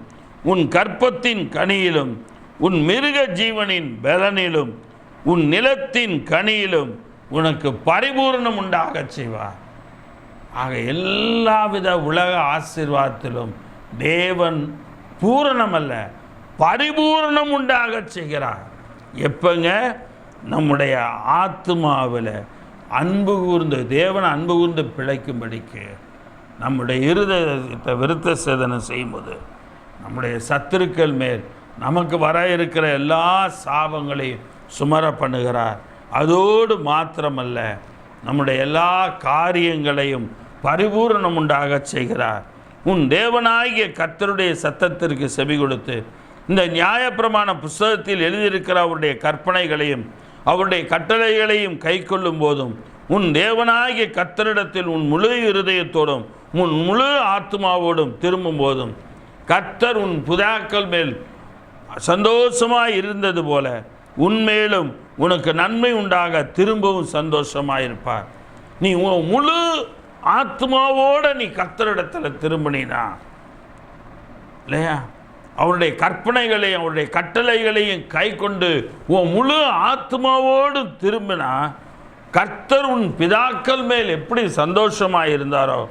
உன் கற்பத்தின் கனியிலும், உன் மிருக ஜீவனின் பலனிலும், உன் நிலத்தின் கனியிலும் உனக்கு பரிபூரணம் உண்டாக செய்வார். ஆக எல்லாவித உலக ஆசீர்வாதத்திலும் தேவன் பூரணம் அல்ல, பரிபூரணம் உண்டாக செய்கிறார். எப்பங்க? நம்முடைய ஆத்மாவில் அன்பு கூர்ந்து, தேவன் அன்பு கூர்ந்து பிழைக்கும்படிக்கு நம்முடைய இருதயத்தை விருத்த சேதனம் செய்யும்போது நம்முடைய சத்துருக்கள் மேல் நமக்கு வர இருக்கிற எல்லா சாபங்களையும் சுமர பண்ணுகிறார். அதோடு மாத்திரமல்ல, நம்முடைய எல்லா காரியங்களையும் பரிபூரணம் உண்டாக செய்கிறார். உன் தேவனாகிய கர்த்தருடைய சத்தத்திற்கு செவி கொடுத்து இந்த நியாயப்பிரமாண புஸ்தகத்தில் எழுதியிருக்கிற அவருடைய கற்பனைகளையும் அவருடைய கட்டளைகளையும் கை கொள்ளும் போதும், உன் தேவனாகிய கர்த்தரிடத்தில் உன் முழு இருதயத்தோடும் உன் முழு ஆத்மாவோடும் திரும்பும் போதும் கர்த்தர் உன் பிதாக்கள் மேல் சந்தோஷமாய் இருந்தது போல உன்மேலும் உனக்கு நன்மை உண்டாக திரும்பவும் சந்தோஷமாயிருப்பார். நீ உன் முழு ஆத்மாவோடு நீ கர்த்தரிடத்தில் திரும்பினா இல்லையா, அவருடைய கற்பனைகளையும் அவருடைய கட்டளைகளையும் கை கொண்டு உன் முழு ஆத்மாவோடு திரும்பினா கர்த்தர் உன் பிதாக்கள் மேல் எப்படி சந்தோஷமாக இருந்தாரோ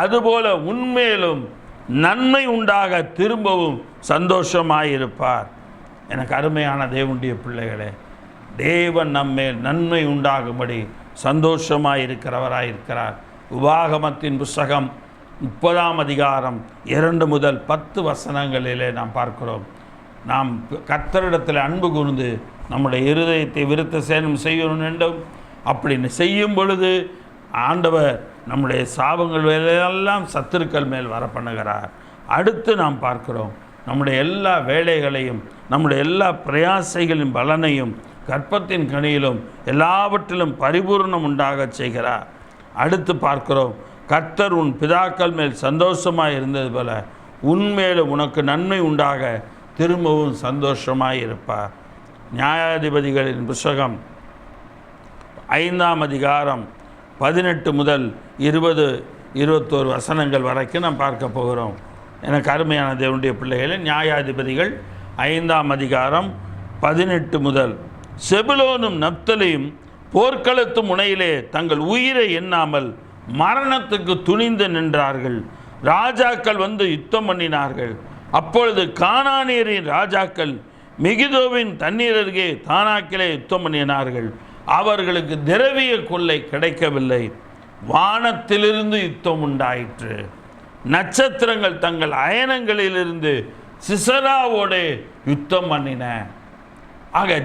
அதுபோல உன்மேலும் நன்மை உண்டாக திரும்பவும் சந்தோஷமாயிருப்பார். எனக்கு அருமையான தேவனுடைய பிள்ளைகளே, தேவன் நம்மேல் நன்மை உண்டாகும்படி சந்தோஷமாயிருக்கிறவராயிருக்கிறார். உபாகமத்தின் புஸ்தகம் 30ஆம் அதிகாரம் 2 முதல் 10 வசனங்களிலே நாம் பார்க்கிறோம். நாம் கர்த்தரிடத்தில் அன்பு கூர்ந்து நம்முடைய இருதயத்தை விருத்த சேதனம் செய்ய வேண்டும். அப்படி செய்யும் பொழுது ஆண்டவர் நம்முடைய சாபங்கள் எல்லாம் சத்துருக்கள் மேல் வர பண்ணுகிறார். அடுத்து நாம் பார்க்கிறோம், நம்முடைய எல்லா வேலைகளையும் நம்முடைய எல்லா பிரயாசைகளின் பலனையும் கற்பத்தின் கனியிலும் எல்லாவற்றிலும் பரிபூர்ணம் உண்டாக செய்கிறார். அடுத்து பார்க்கிறோம், கர்த்தர் உன் பிதாக்கள் மேல் சந்தோஷமாக இருந்தது போல உன்மேலும் உனக்கு நன்மை உண்டாக திரும்பவும் சந்தோஷமாக இருப்பார். நியாயாதிபதிகளின் புஸ்தகம் 5ஆம் அதிகாரம் 18 முதல் 20-21 வசனங்கள் வரைக்கும் நாம் பார்க்க போகிறோம். எனக்கு அருமையான தேவனுடைய பிள்ளைகளை, நியாயாதிபதிகள் 5ஆம் அதிகாரம் 18 முதல். செபுலோனும் நப்தலியும் போர்க்களத்து முனையிலே தங்கள் உயிரை எண்ணாமல் மரணத்துக்கு துணிந்து நின்றார்கள். ராஜாக்கள் வந்து யுத்தம் பண்ணினார்கள். அப்பொழுது கானானியரின் ராஜாக்கள் மெகிதோவின் தண்ணீர் அருகே தானாக்கிலே யுத்தம் பண்ணினார்கள். அவர்களுக்கு திரவிய கொள்ளை கிடைக்கவில்லை. வானத்திலிருந்து யுத்தம் உண்டாயிற்று. நட்சத்திரங்கள் தங்கள் அயனங்களிலிருந்து சிசராவோடு யுத்தம் பண்ணின. ஆக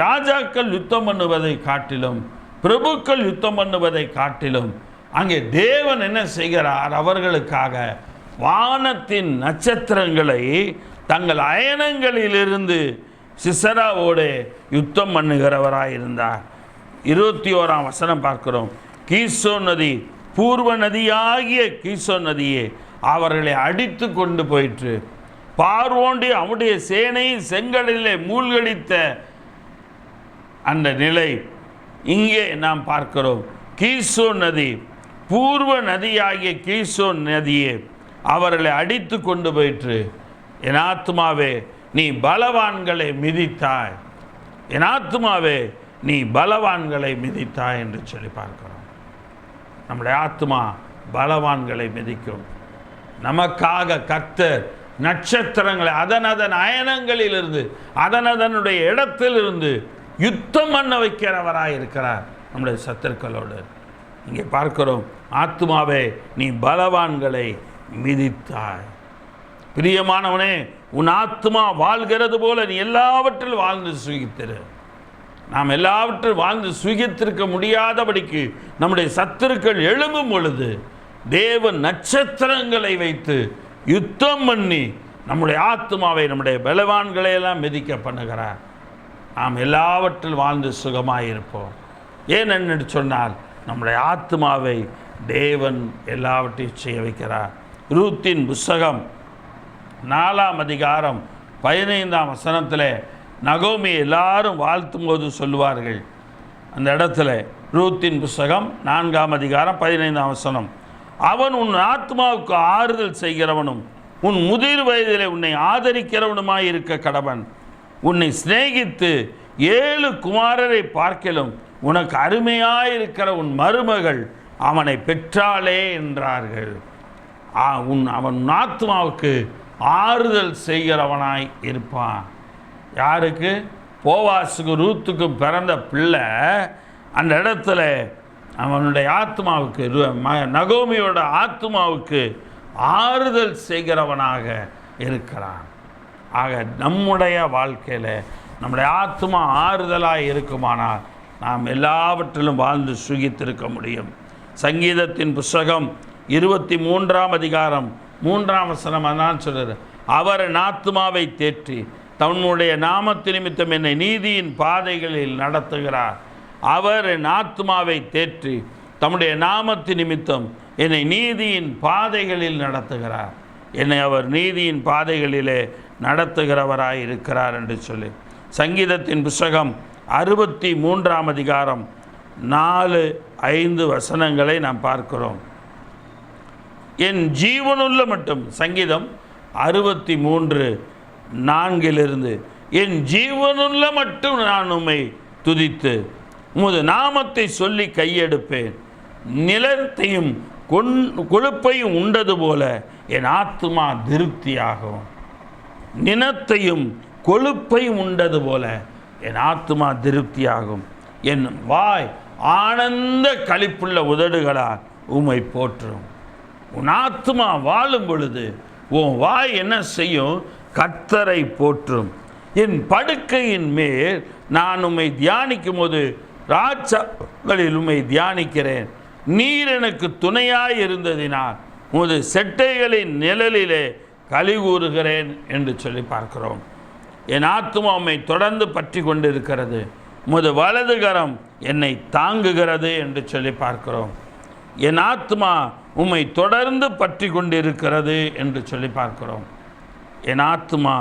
ராஜாக்கள் யுத்தம் பண்ணுவதை காட்டிலும், பிரபுக்கள் யுத்தம் பண்ணுவதை காட்டிலும் அங்கே தேவன் என்ன செய்கிறார்? அவர்களுக்காக வானத்தின் நட்சத்திரங்களை தங்கள் அயனங்களிலிருந்து சிசராவோடு யுத்தம் பண்ணுகிறவராயிருந்தார். 21ஆம் வசனம் பார்க்கிறோம். கீசோன் நதி, பூர்வ நதியாகிய கீசோன் நதியே அவர்களை அடித்து கொண்டு போயிற்று. பார்வோண்டி அவனுடைய சேனை செங்கடலிலே மூழ்கடித்த அந்த நிலை இங்கே நாம் பார்க்கிறோம். கீசோன் நதி, பூர்வ நதியாகிய கீசோன் நதியே அவர்களை அடித்து கொண்டு போயிற்று. என் ஆத்மாவே நீ பலவான்களை மிதித்தாய், என் ஆத்மாவே நீ பலவான்களை மிதித்தாய் என்று சொல்லி பார்க்கிறோம். நம்முடைய ஆத்மா பலவான்களை மிதிக்கும். நமக்காக கர்த்தர் நட்சத்திரங்களை அதன் அயனங்களிலிருந்து அதனுடைய இடத்திலிருந்து யுத்தம் பண்ண வைக்கிறவராய் இருக்கிறார் நம்முடைய சத்துருக்களோடு. இங்கே பார்க்கிறோம், ஆத்துமாவே நீ பலவான்களை மிதித்தாய். பிரியமானவனே, உன் ஆத்துமா வாழ்கிறது போல நீ எல்லாவற்றிலும் வாழ்ந்து சுகித்திரு. நாம் எல்லாவற்றிலும் வாழ்ந்து சுகித்திருக்க முடியாதபடிக்கு நம்முடைய சத்துருக்கள் எழும்பும் பொழுது தேவன் நட்சத்திரங்களை வைத்து யுத்தம் பண்ணி நம்முடைய ஆத்துமாவை நம்முடைய பலவான்களை எல்லாம் மிதிக்க பண்ணுகிறார். நாம் எல்லாவற்றிலும் வாழ்ந்து சுகமாயிருப்போம். ஏன் என்று சொன்னால் நம்முடைய ஆத்துமாவை தேவன் எல்லாவற்றையும் செய்ய வைக்கிறார். ரூத்தின் புஸ்தகம் 4ஆம் அதிகாரம் 15ஆம் வசனத்தில் நகோமி எல்லாரும் வாழ்த்தும் போது சொல்லுவார்கள். அந்த இடத்துல ரூத்தின் புஸ்தகம் 4ஆம் அதிகாரம் 15ஆம் வசனம், அவன் உன் ஆத்மாவுக்கு ஆறுதல் செய்கிறவனும் உன் முதிர் வயதிலே உன்னை ஆதரிக்கிறவனுமாய் இருக்க கடவன். உன்னை சிநேகித்து 7 குமாரரை பார்க்கிலும் உனக்கு அருமையாயிருக்கிற உன் மருமகள் அவனை பெற்றாளே என்றார்கள். அவன் ஆத்மாவுக்கு ஆறுதல் செய்கிறவனாய் இருப்பான். யாருக்கு? போவாசுக்கு ரூத்துக்கும் பிறந்த பிள்ளை அந்த இடத்துல அவனுடைய ஆத்மாவுக்கு, நகோமியோட ஆத்மாவுக்கு ஆறுதல் செய்கிறவனாக இருக்கிறான். ஆக நம்முடைய வாழ்க்கையில் நம்முடைய ஆத்மா ஆறுதலாக இருக்குமானால் நாம் எல்லாவற்றிலும் வாழ்ந்து சுகித்திருக்க முடியும். சங்கீதத்தின் புஸ்தகம் 23ஆம் அதிகாரம் 3ஆம் வசனம் அதான் சொல்கிறார், அவர் என் ஆத்மாவை தேற்றி தன்னுடைய நாமத்து நிமித்தம் என்னை நீதியின் பாதைகளில் நடத்துகிறார். அவர் என் ஆத்மாவை தேற்றி தம்முடைய நாமத்து நிமித்தம் என்னை நீதியின் பாதைகளில் நடத்துகிறார். என்னை அவர் நீதியின் பாதைகளிலே நடத்துகிறவராய் இருக்கிறார் என்று சொல்லி சங்கீதத்தின் புஸ்தகம் 63ஆம் அதிகாரம் 4-5 வசனங்களை நாம் பார்க்கிறோம். என் ஜீவனுள்ள மட்டும், சங்கீதம் 63:4 என் ஜீவனுள்ள மட்டும் நான் உம்மை துதித்து உமது நாமத்தை சொல்லி கையெடுப்பேன். நிலத்தையும் கொழுப்பையும் உண்டது போல என் ஆத்துமா திருப்தியாகும். நிலத்தையும் கொழுப்பையும் உண்டது போல என் ஆத்துமா திருப்தியாகும். என் வாய் ஆனந்த களிப்புள்ள உதடுகளால் உம்மை போற்றும். உன் ஆத்துமா வாழும் பொழுது உன் வாய் என்ன செய்யும்? கர்த்தரை போற்றும். என் படுக்கையின் மேல் நான் உம்மை தியானிக்கும் போது ராஜாக்களில் உம்மை தியானிக்கிறேன். நீர் எனக்கு துணையாய் இருந்ததினால் உமது செட்டைகளின் நிழலிலே களி கூறுகிறேன் என்று சொல்லி பார்க்கிறோம். என் ஆத்துமா உம்மை தொடர்ந்து பற்றி கொண்டிருக்கிறது, உமது வலது கரம் என்னை தாங்குகிறது என்று சொல்லி பார்க்கிறோம். என் ஆத்மா உம்மை தொடர்ந்து பற்றி கொண்டிருக்கிறது என்று சொல்லி பார்க்கிறோம். என் ஆத்மா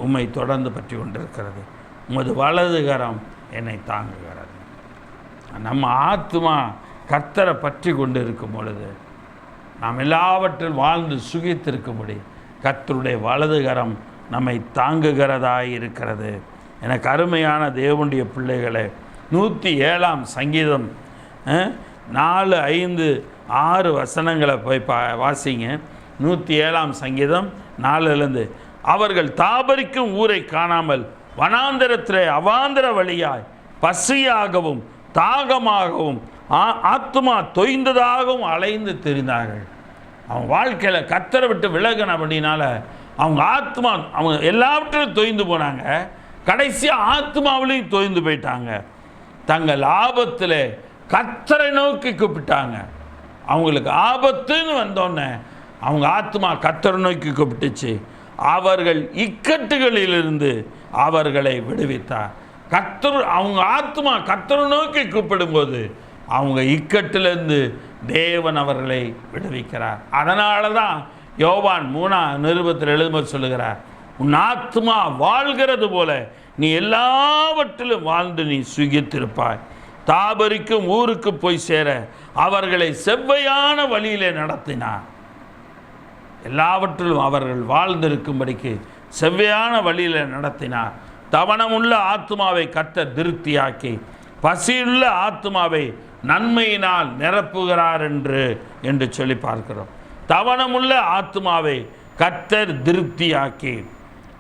உம்மை தொடர்ந்து பற்றி கொண்டிருக்கிறது, உமது வலது கரம் என்னை தாங்குகிறது. நம்ம ஆத்மா கர்த்தரை பற்றி கொண்டு இருக்கும் பொழுது நாம் எல்லாவற்றில் வாழ்ந்து சுகித்திருக்கும்படி கர்த்தருடைய வலது கரம் நம்மை தாங்குகிறதாய் இருக்கிறது. எனக்கு அருமையான தேவனுடைய பிள்ளைகளே, 107ஆம் சங்கீதம் 4, 5, 6 வசனங்களை போய் வாசிங்க. 107ஆம் சங்கீதம் 4 அவர்கள் தாபரிக்கும் ஊரை காணாமல் வனாந்தரத்திலே அவாந்தர வழியாய் பசியாகவும் தாகமாகவும் ஆத்மா தொய்ந்ததாகவும் அலைந்து தெரிந்தார்கள். அவங்க வாழ்க்கையில் கர்த்தரை விட்டு விலகின அப்படின்னால அவங்க ஆத்மா அவங்க எல்லாவற்றிலும் தொய்ந்து போனாங்க. கடைசியாக ஆத்மாவிலையும் தொய்ந்து போயிட்டாங்க. தங்கள் ஆபத்தில் கர்த்தரை நோக்கி கூப்பிட்டாங்க. அவங்களுக்கு ஆபத்துன்னு வந்தோடனே அவங்க ஆத்மா கர்த்தரை நோக்கி கூப்பிட்டுச்சு. அவர்கள் இக்கட்டுகளிலிருந்து அவர்களை விடுவித்தார். அவங்க ஆத்மா கர்த்தரை நோக்கி கூப்பிடும்போது அவங்க இக்கட்டிலிருந்து தேவன் அவர்களை விடுவிக்கிறார். அதனால தான் யோவான் 3:27 சொல்லுகிறார், உன் ஆத்மா வாழ்கிறது போல நீ எல்லாவற்றிலும் வாழ்ந்து நீ சுகித்திருப்பாய். தாபரிக்கும் ஊருக்கு போய் சேர அவர்களை செவ்வையான வழியிலே நடத்தினார். எல்லாவற்றிலும் அவர்கள் வாழ்ந்திருக்கும்படிக்கு செவ்வையான வழியில் நடத்தினார். தவணமுள்ள ஆத்மாவை கர்த்தர் திருப்தியாக்கி பசியுள்ள ஆத்மாவை நன்மையினால் நிரப்புகிறார் என்று சொல்லி பார்க்கிறோம். தவணமுள்ள ஆத்மாவை கர்த்தர் திருப்தியாக்கி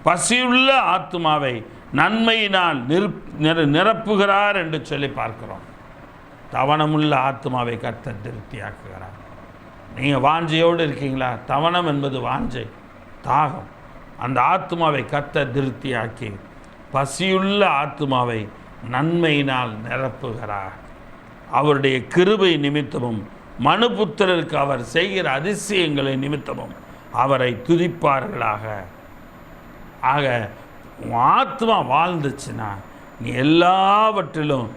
பசியுள்ள ஆத்துமாவை நன்மையினால் நிரப்புகிறார் என்று சொல்லி பார்க்கிறோம். தவணமுள்ள ஆத்துமாவை கர்த்தர் திருப்தியாக்குகிறார். நீங்கள் வாஞ்சையோடு இருக்கீங்களா? தவணம் என்பது வாஞ்சை, தாகம். அந்த ஆத்துமாவை கர்த்தர் திருப்தியாக்கி பசியுள்ள ஆத்துமாவை நன்மையினால் நிரப்புகிறார். அவருடைய கிருபை நிமித்தமும் மனுபுத்திரருக்கு அவர் செய்கிற அதிசயங்களை நிமித்தமும் அவரை துதிப்பார்களாக. ஆக ஆத்மா வாழ்ந்துச்சுன்னா நீ எல்லாவற்றிலும்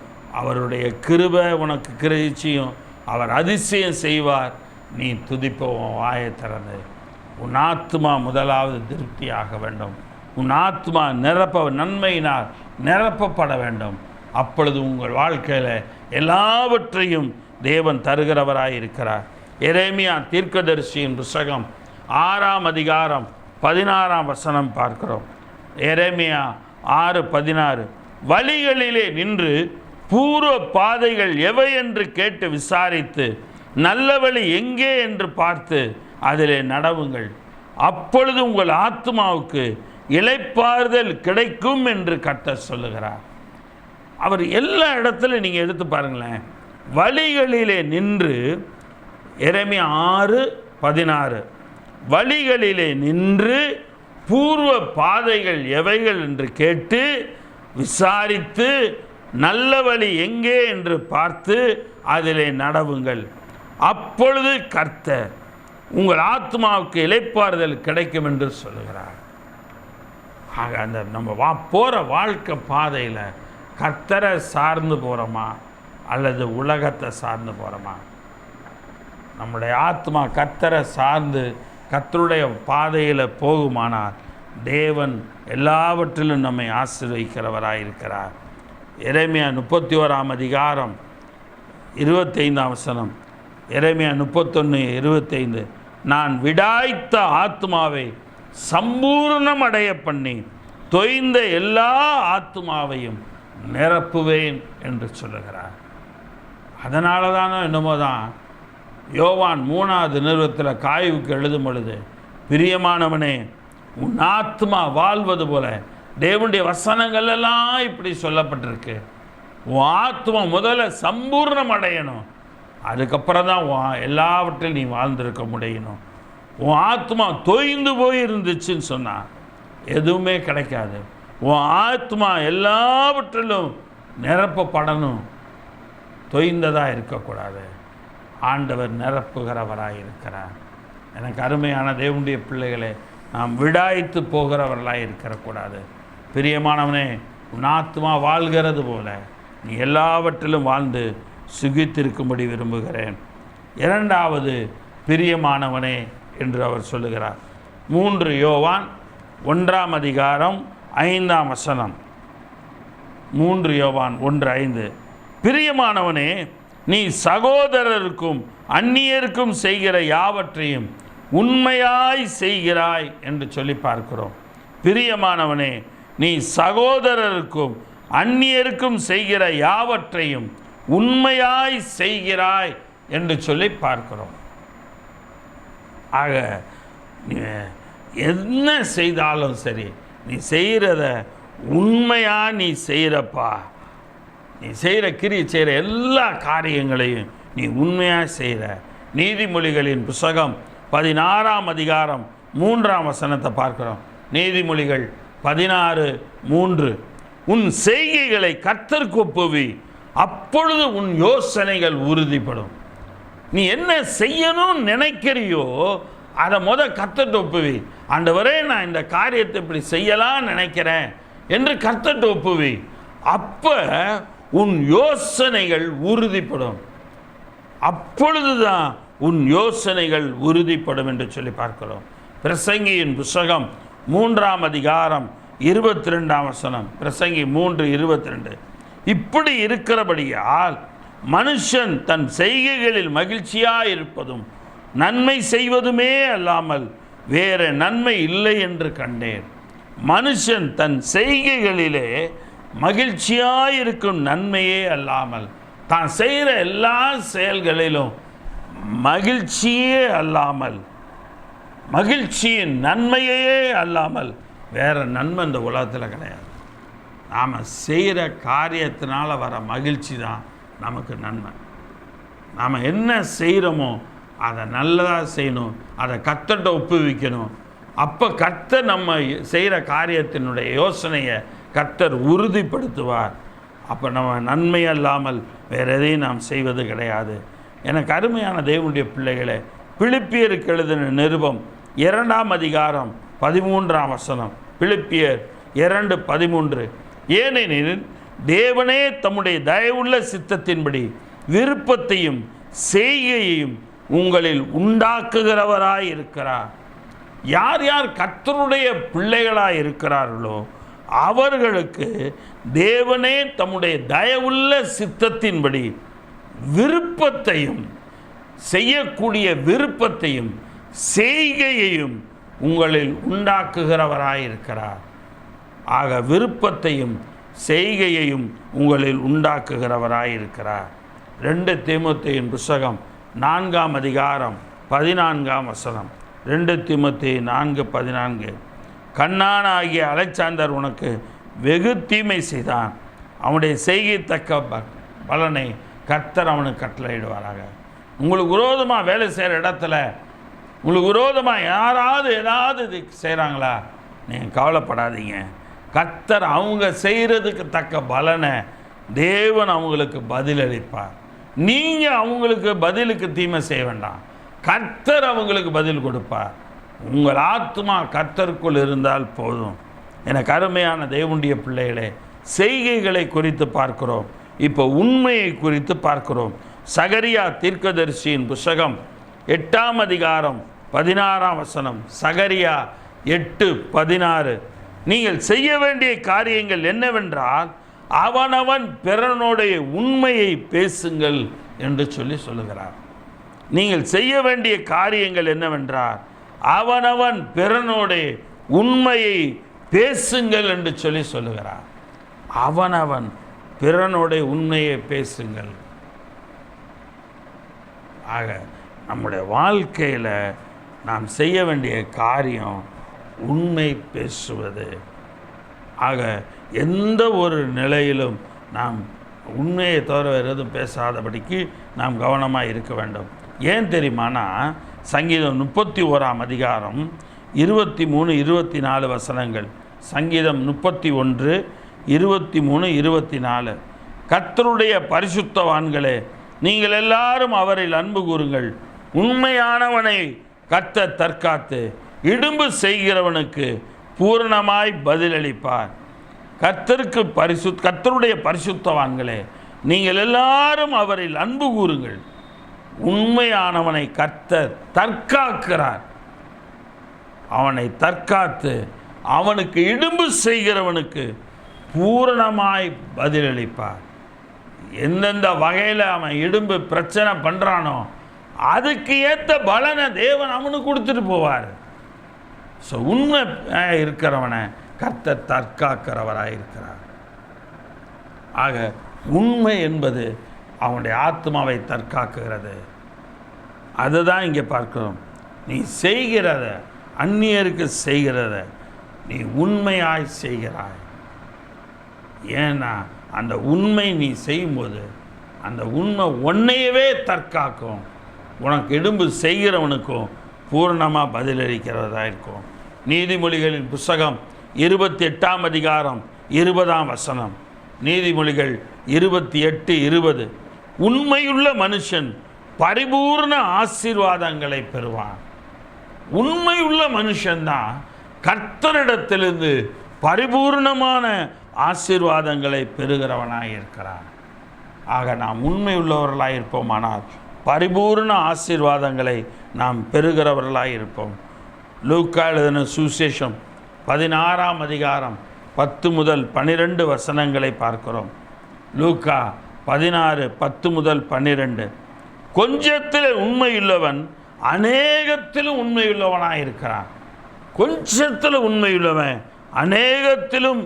அவருடைய கிருபை உனக்கு கிரகிச்சியும் அவர் அதிசயம் செய்வார். நீ துதிப்போம் வாயை திறந்து. உன் ஆத்மா முதலாவது திருப்தியாக வேண்டும். உன் ஆத்மா நன்மையினால் நிரப்பப்பட வேண்டும். அப்பொழுது உங்கள் வாழ்க்கையில் எல்லாவற்றையும் தேவன் தருகிறவராய் இருக்கிறார். எரேமியா தீர்க்கதரிசியின் புத்தகம் 6ஆம் அதிகாரம் 16ஆம் வசனம் பார்க்கிறோம். எரேமியா 6:16 வழிகளிலே நின்று பூர்வ பாதைகள் எவை என்று கேட்டு விசாரித்து நல்ல வழி எங்கே என்று பார்த்து அதிலே நடவுங்கள். அப்பொழுது உங்கள் ஆத்மாவுக்கு இளைப்பாறுதல் கிடைக்கும் என்று கர்த்தர் சொல்லுகிறார். அவர் எல்லா இடத்துலையும் நீங்கள் எடுத்து பாருங்களேன். வழிகளிலே நின்று, எரேமியா 6:16 வழிகளிலே நின்று பூர்வ பாதைகள் எவைகள் என்று கேட்டு விசாரித்து நல்ல வழி எங்கே என்று பார்த்து அதிலே நடவுங்கள். அப்பொழுது கர்த்தர் உங்கள் ஆத்மாவுக்கு இளைப்பாறுதல் கிடைக்கும் என்று சொல்லுகிறார். ஆக அந்த நம்ம போகிற வாழ்க்கை பாதையில் கர்த்தரை சார்ந்து போகிறோமா அல்லது உலகத்தை சார்ந்து போகிறோமா? நம்முடைய ஆத்மா கர்த்தரை சார்ந்து கர்த்தருடைய பாதையில் போகுமானால் தேவன் எல்லாவற்றிலும் நம்மை ஆசீர்வதிக்கிறவராயிருக்கிறார். எரேமியா 31ஆம் அதிகாரம் 25ஆம் வசனம். எரேமியா 31:25 நான் விடாய்த்த ஆத்மாவை சம்பூர்ணமடைய பண்ணி தொய்ந்த எல்லா ஆத்மாவையும் நிரப்புவேன் என்று சொல்லுகிறார். அதனால தானோ என்னமோ தான் யோவான் 3வது நிருபத்தில் காயுவுக்கு எழுதும் பொழுது, பிரியமானவனே உன் ஆத்மா வாழ்வது போல தேவனுடைய வசனங்கள் எல்லாம் இப்படி சொல்லப்பட்டிருக்கு. உன் ஆத்மா முதல்ல சம்பூர்ணம் அடையணும், அதுக்கப்புறம் தான் எல்லாவற்றிலும் நீ வாழ்ந்திருக்க முடியணும். உன் ஆத்மா தொய்ந்து போயிருந்துச்சுன்னு சொன்னால் எதுவுமே கிடைக்காது. உன் ஆத்மா எல்லாவற்றிலும் நிரப்பப்படணும், தொய்ந்ததாக இருக்கக்கூடாது. ஆண்டவர் நிரப்புகிறவராக இருக்கிறார். எனக்கு அருமையான தேவனுடைய பிள்ளைகளே, நாம் விடாய்த்து போகிறவர்களாக இருக்கக்கூடாது. பிரியமானவனே, உன் ஆத்மா வாழ்கிறது போல நீ எல்லாவற்றிலும் வாழ்ந்து சுகித்திருக்கும்படி விரும்புகிறேன். 2வது பிரியமானவனே என்று அவர் சொல்லுகிறார். 3 யோவான் 1ஆம் அதிகாரம் 5ஆம் வசனம். 3 யோவான் 1:5 பிரியமானவனே நீ சகோதரருக்கும் அந்நியருக்கும் செய்கிற யாவற்றையும் உண்மையாய் செய்கிறாய் என்று சொல்லி பார்க்கிறோம். பிரியமானவனே நீ சகோதரருக்கும் அந்நியருக்கும் செய்கிற யாவற்றையும் உண்மையாய் செய்கிறாய் என்று சொல்லி பார்க்கிறோம். ஆக என்ன செய்தாலும் சரி, நீ செய்கிறத உண்மையாக நீ செய்கிறப்பா. நீ செய்கிற செய்கிற எல்லா காரியங்களையும் நீ உண்மையாக செய்கிற. நீதிமொழிகளின் புத்தகம் 16ஆம் அதிகாரம் 3ஆம் வசனத்தை பார்க்கிறோம். நீதிமொழிகள் 16:3 உன் செய்கைகளை கர்த்தருக்கு ஒப்புவி, அப்பொழுது உன் யோசனைகள் உறுதிப்படும். நீ என்ன செய்யணும்னு நினைக்கிறியோ அதை கர்த்தர்ட்ட ஒப்புவி. ஆண்டவரே நான் இந்த காரியத்தை இப்படி செய்யலாம் நினைக்கிறேன் என்று கர்த்தர்ட்ட ஒப்புவி. அப்போ உன் யோசனைகள் உறுதிப்படும். அப்பொழுதுதான் உன் யோசனைகள் உறுதிப்படும் என்று சொல்லி பார்க்கிறோம். பிரசங்கியின் புத்தகம் 3ஆம் அதிகாரம் 22ஆம் வசனம். பிரசங்கி 3:22 இப்படி இருக்கிறபடியால் மனுஷன் தன் செய்கைகளில் மகிழ்ச்சியாக இருப்பதும் நன்மை செய்வதுமே அல்லாமல் வேற நன்மை இல்லை என்று கண்டேன். மனுஷன் தன் செய்கைகளிலே மகிழ்ச்சியாக இருக்கும் நன்மையே அல்லாமல், தான் செய்கிற எல்லா செயல்களிலும் மகிழ்ச்சியே அல்லாமல் மகிழ்ச்சியின் நன்மையே அல்லாமல் வேறு நன்மை இந்த உலகத்தில் கிடையாது. நாம் செய்கிற காரியத்தினால் வர மகிழ்ச்சி தான் நமக்கு நன்மை. நாம் என்ன செய்கிறோமோ அதை நல்லதாக செய்யணும், அதை கர்த்தர்கிட்ட ஒப்புவிக்கணும். அப்போ கர்த்தர் நம்ம செய்கிற காரியத்தினுடைய யோசனையை கர்த்தர் உறுதிப்படுத்துவார். அப்போ நம்ம நன்மை அல்லாமல் வேறு எதையும் நாம் செய்வது கிடையாது. எனக்கு அருமையான தேவனுடைய பிள்ளைகளே, பிலிப்பியருக்கு எழுதின நிருபம் 2ஆம் அதிகாரம் 13ஆம் வசனம். பிலிப்பியர் 2:13. ஏனெனில் தேவனே தம்முடைய தயவுள்ள சித்தத்தின்படி விருப்பத்தையும் செய்கையையும் உங்களில் உண்டாக்குகிறவராய் இருக்கிறார். யார் யார் கர்த்தருடைய பிள்ளைகளாய் இருக்கிறார்களோ அவர்களுக்கு தேவனே தம்முடைய தயவுள்ள சித்தத்தின்படி விருப்பத்தையும், செய்யக்கூடிய விருப்பத்தையும் செய்கையையும் உங்களில் உண்டாக்குகிறவராயிருக்கிறார். ஆக விருப்பத்தையும் செய்கையையும் உங்களில் உண்டாக்குகிறவராயிருக்கிறார். 2 தீமோத்தேயுவின் புத்தகம் 4ஆம் அதிகாரம் 14ஆம் வசனம். 2 தீமோத்தேயு 4:14. கண்ணான ஆகிய அலெக்சாந்தர் உனக்கு வெகு தீமை செய்தான், அவனுடைய செய்கை தக்க பலனை கர்த்தர் அவனுக்கு கட்டளையிடுவாராக. உங்களுக்கு விரோதமாக வேலை செய்கிற இடத்துல உங்களுக்கு விரோதமாக யாராவது ஏதாவது இது செய்கிறாங்களா, நீங்கள் கவலைப்படாதீங்க. கர்த்தர் அவங்க செய்கிறதுக்கு தக்க பலனை தேவன் அவங்களுக்கு பதிலளிப்பார். நீங்கள் அவங்களுக்கு பதிலுக்கு தீமை செய்ய வேண்டாம், கர்த்தர் அவங்களுக்கு பதில் கொடுப்பார். உங்கள் ஆத்மா கர்த்தருக்குள் இருந்தால் போதும். எனக்கு அருமையான தேவனுடைய பிள்ளைகளே, செய்கைகளை குறித்து பார்க்கிறோம், இப்போ உண்மையை குறித்து பார்க்கிறோம். சகரியா தீர்க்கதரிசியின் புத்தகம் 8ஆம் அதிகாரம் 16ஆம் வசனம். சகரியா 8:16. நீங்கள் செய்ய வேண்டிய காரியங்கள் என்னவென்றால் அவனவன் பிறனுடைய உண்மையை பேசுங்கள் என்று சொல்லுகிறார். நீங்கள் செய்ய வேண்டிய காரியங்கள் என்னவென்றால் அவனவன் பிறனுடைய உண்மையை பேசுங்கள் என்று சொல்லுகிறார். அவனவன் பிறனுடைய உண்மையை பேசுங்கள். ஆக நம்முடைய வாழ்க்கையில் நாம் செய்ய வேண்டிய காரியம் உண்மை பேசுவது. ஆக எந்த ஒரு நிலையிலும் நாம் உண்மையை தவிர வேறு எதுவும் பேசாதபடிக்கு நாம் கவனமாக இருக்க வேண்டும். ஏன் தெரியுமானா, சங்கீதம் 31ஆம் அதிகாரம் 23-24 வசனங்கள். சங்கீதம் 31, 23, 24. கர்த்தருடைய பரிசுத்தவான்களே, நீங்கள் எல்லாரும் அவரில் அன்பு கூறுங்கள். உண்மையானவனை கர்த்தர் தற்காத்து இடும்பு செய்கிறவனுக்கு பூரணமாய் பதிலளிப்பார். கர்த்தருடைய பரிசுத்தவான்களே, நீங்கள் எல்லாரும் அவரில் அன்பு கூறுங்கள். உண்மையானவனை கர்த்தர் தற்காக்கிறார். அவனை தற்காத்து அவனுக்கு இடும்பு செய்கிறவனுக்கு பூரணமாய் பதிலளிப்பார். எந்தெந்த வகையில் அவன் இடும்பு பிரச்சனை பண்ணுறானோ அதுக்கு ஏற்ற பலனை தேவன் அவனுக்கு கொடுத்துட்டு போவார். ஸோ உண்மை இருக்கிறவனை கர்த்தர் தற்காக்கிறவராக இருக்கிறார். ஆக உண்மை என்பது அவனுடைய ஆத்மாவை தற்காக்குகிறது. அதுதான் இங்கே பார்க்கிறோம். நீ செய்கிறத, அந்நியருக்கு செய்கிறத நீ உண்மையாய் செய்கிறாய். ஏன்னா அந்த உண்மை நீ செய்யும்போது அந்த உண்மை உன்னையவே தற்காக்கும். உனக்கு இடும்பு செய்கிறவனுக்கும் பூர்ணமாக பதிலளிக்கிறதா இருக்கும். நீதிமொழிகளின் புத்தகம் 28ஆம் அதிகாரம் 20ஆம் வசனம். நீதிமொழிகள் 28:20. உண்மையுள்ள மனுஷன் பரிபூர்ண ஆசீர்வாதங்களை பெறுவான். உண்மையுள்ள மனுஷன்தான் கர்த்தரிடத்திலிருந்து பரிபூர்ணமான ஆசீர்வாதங்களை பெறுகிறவனாக இருக்கிறான். ஆக நாம் உண்மை உள்ளவர்களாக இருப்போமானால் பரிபூர்ண ஆசீர்வாதங்களை நாம் பெறுகிறவர்களாக இருப்போம். லூக்கா எழுதின சுவிசேஷம் 16ஆம் அதிகாரம் 10-12 வசனங்களை பார்க்கிறோம். லூக்கா 16:10-12. கொஞ்சத்தில் உண்மையுள்ளவன் அநேகத்திலும் உண்மையுள்ளவனாக இருக்கிறான். கொஞ்சத்தில் உண்மையுள்ளவன் அநேகத்திலும்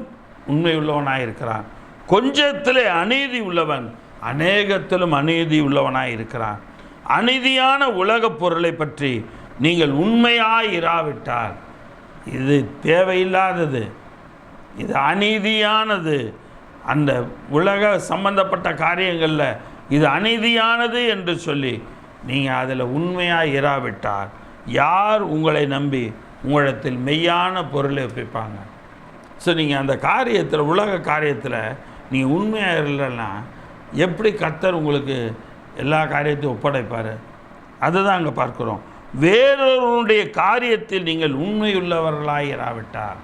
உண்மையுள்ளவனாக இருக்கிறான். கொஞ்சத்திலே அநீதி உள்ளவன் அநேகத்திலும் அநீதி உள்ளவனாக இருக்கிறான். அநீதியான உலகப் பொருளை பற்றி நீங்கள் உண்மையாய் இராவிட்டால், இது தேவையில்லாதது, இது அநீதியானது, அந்த உலக சம்பந்தப்பட்ட காரியங்களில் இது அநீதியானது என்று சொல்லி நீங்கள் அதில் உண்மையாக இராவிட்டால் யார் உங்களை நம்பி உங்களிடத்தில் மெய்யான பொருளை ஒப்பிப்பாங்க? ஸோ நீங்கள் அந்த காரியத்தில், உலக காரியத்தில் நீங்கள் உண்மையாக இல்லைன்னா எப்படி கர்த்தர் உங்களுக்கு எல்லா காரியத்தையும் ஒப்படைப்பார்? அதுதான் அங்கே பார்க்குறோம். வேறொருவனுடைய காரியத்தில் நீங்கள் உண்மையுள்ளவர்களாக இராவிட்டால்,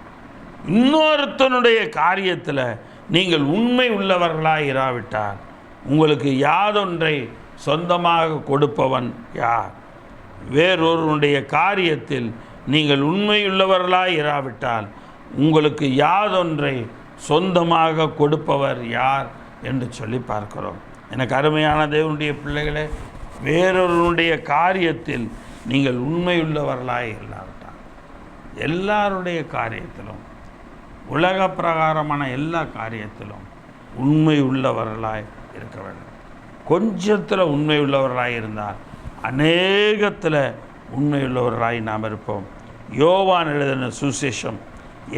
இன்னொருத்தனுடைய காரியத்தில் நீங்கள் உண்மை உள்ளவர்களாக இராவிட்டால் உங்களுக்கு யாதொன்றை சொந்தமாக கொடுப்பவன் யார்? வேறொருவனுடைய காரியத்தில் நீங்கள் உண்மையுள்ளவர்களாக இராவிட்டால் உங்களுக்கு யாதொன்றை சொந்தமாக கொடுப்பவர் யார் என்று சொல்லி பார்க்கிறோம். எனக்கு அருமையான தேவனுடைய பிள்ளைகளே, வேறொருவனுடைய காரியத்தில் நீங்கள் உண்மையுள்ளவர்களாக இல்லாவிட்டால், எல்லாருடைய காரியத்திலும், உலக பிரகாரமான எல்லா காரியத்திலும் உண்மை உள்ளவர்களாய் இருக்க வேண்டும். கொஞ்சத்தில் உண்மை உள்ளவர்களாக இருந்தால் அநேகத்தில் உண்மையுள்ளவர்களாய் நாம் இருப்போம். யோவான் எழுதின சுவிசேஷம்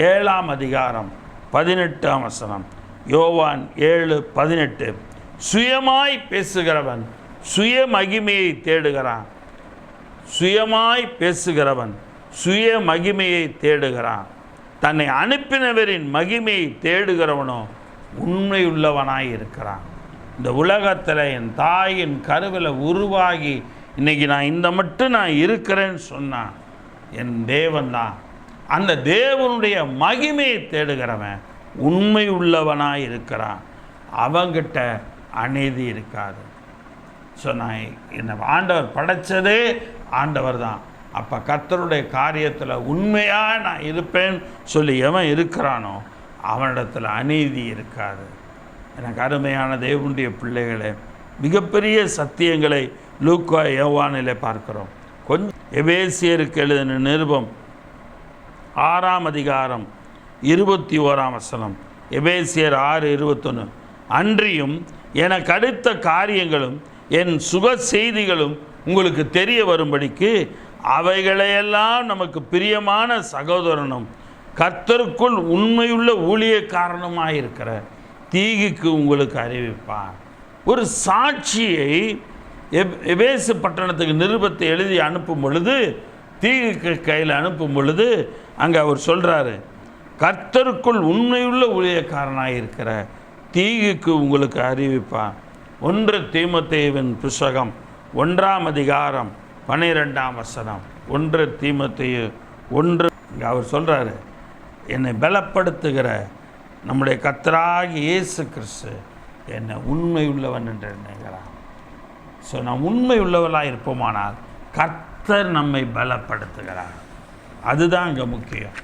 7ஆம் அதிகாரம் 18ஆம் வசனம். யோவான் 7:18. சுயமாய் பேசுகிறவன் சுய மகிமையை தேடுகிறான். சுயமாய் பேசுகிறவன் சுய மகிமையை தேடுகிறான். தன்னை அனுப்பினவரின் மகிமையை தேடுகிறவனோ உண்மையுள்ளவனாய் இருக்கிறான். இந்த உலகத்தில் என் தாயின் கருவில் உருவாகி இன்றைக்கி நான் இந்த மட்டும் நான் இருக்கிறேன்னு சொன்னான் என் தேவன் தான். அந்த தேவனுடைய மகிமையை தேடுகிறவன் உண்மை உள்ளவனாக இருக்கிறான். அவங்கிட்ட அநீதி இருக்காது. ஸோ நான் என்னை ஆண்டவர் படைத்ததே ஆண்டவர் தான். அப்போ கர்த்தருடைய காரியத்தில் உண்மையாக நான் இருப்பேன்னு சொல்லி எவன் இருக்கிறானோ அவனிடத்தில் அநீதி இருக்காது. எனக்கு அருமையான தேவனுடைய பிள்ளைகளே, மிகப்பெரிய சத்தியங்களை லூக்கா யோவானிலே பார்க்கிறோம். கொஞ்சம் எபேசியருக்கு எழுதின நிருபம் 6ஆம் அதிகாரம் 21ஆம் வசனம். எபேசியர் 6:21. அன்றியும் எனக்கு அடுத்த காரியங்களும் என் சுக செய்திகளும் உங்களுக்கு தெரிய வரும்படிக்கு அவைகளையெல்லாம் நமக்கு பிரியமான சகோதரனும் கர்த்தருக்குள் உண்மையுள்ள ஊழியக்காரனுமாயிருக்கிற தீகிக்கு உங்களுக்கு அறிவிப்பார். ஒரு சாட்சியை எபேசு பட்டணத்துக்கு நிருபத்தை எழுதி அனுப்பும் பொழுது, தீகிக்கு கையில் அனுப்பும் பொழுது அங்கே அவர் சொல்கிறாரு, கர்த்தருக்குள் உண்மையுள்ள ஊழியக்காரனாக இருக்கிற தீகிக்கு உங்களுக்கு அறிவிப்பார். 1 தீமோத்தேயுவின் புஸ்தகம் 1ஆம் அதிகாரம் 12ஆம் வசனம். 1 தீமோத்தேயு 1. இங்கே அவர் சொல்கிறாரு, என்னை பலப்படுத்துகிற நம்முடைய கர்த்தராகிய இயேசு கிறிஸ்து என்னை உண்மை உள்ளவன் என்று நினைக்கிறான். ஸோ நாம் உண்மை உள்ளவர்களாக இருப்போமானால் கர்த்தர் நம்மை பலப்படுத்துகிறார். அதுதான் இங்கே முக்கியம்.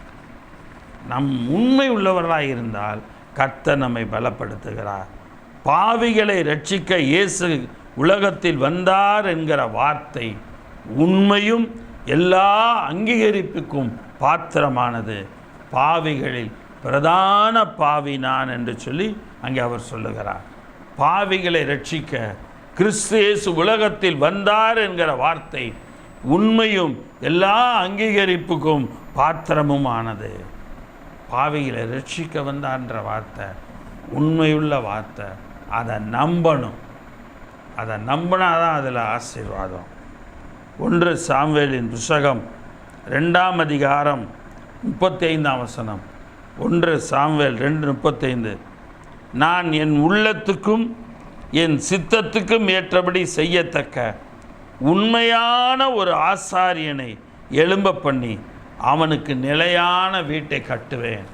நம் உண்மை உள்ளவர்களாக இருந்தால் கர்த்தர் நம்மை பலப்படுத்துகிறார். பாவிகளை ரட்சிக்க இயேசு உலகத்தில் வந்தார் என்கிற வார்த்தை உண்மையும் எல்லா அங்கீகரிப்புக்கும் பாத்திரமானது. பாவிகளில் பிரதான பாவி நான் என்று சொல்லி அங்கே அவர் சொல்லுகிறார். பாவிகளை ரட்சிக்க கிறிஸ்து இயேசு உலகத்தில் வந்தார் என்கிற வார்த்தை உண்மையும் எல்லா அங்கீகரிப்புக்கும் பாத்திரமும் ஆனது. பாவிகளை ரட்சிக்க வந்தார்ன்ற வார்த்தை உண்மையுள்ள வார்த்தை. அதை நம்பணும். அதை நம்பினாதான் அதில் ஆசீர்வாதம். 1 சாமுவேலின் புஸ்தகம் 2ஆம் அதிகாரம் 35ஆம் வசனம். 1 சாமுவேல் 2:35. நான் என் உள்ளத்துக்கும் என் சித்தத்துக்கும் ஏற்றபடி செய்யத்தக்க உண்மையான ஒரு ஆசாரியனை எழும்ப பண்ணி அவனுக்கு நிலையான வீட்டை கட்டுவேன்.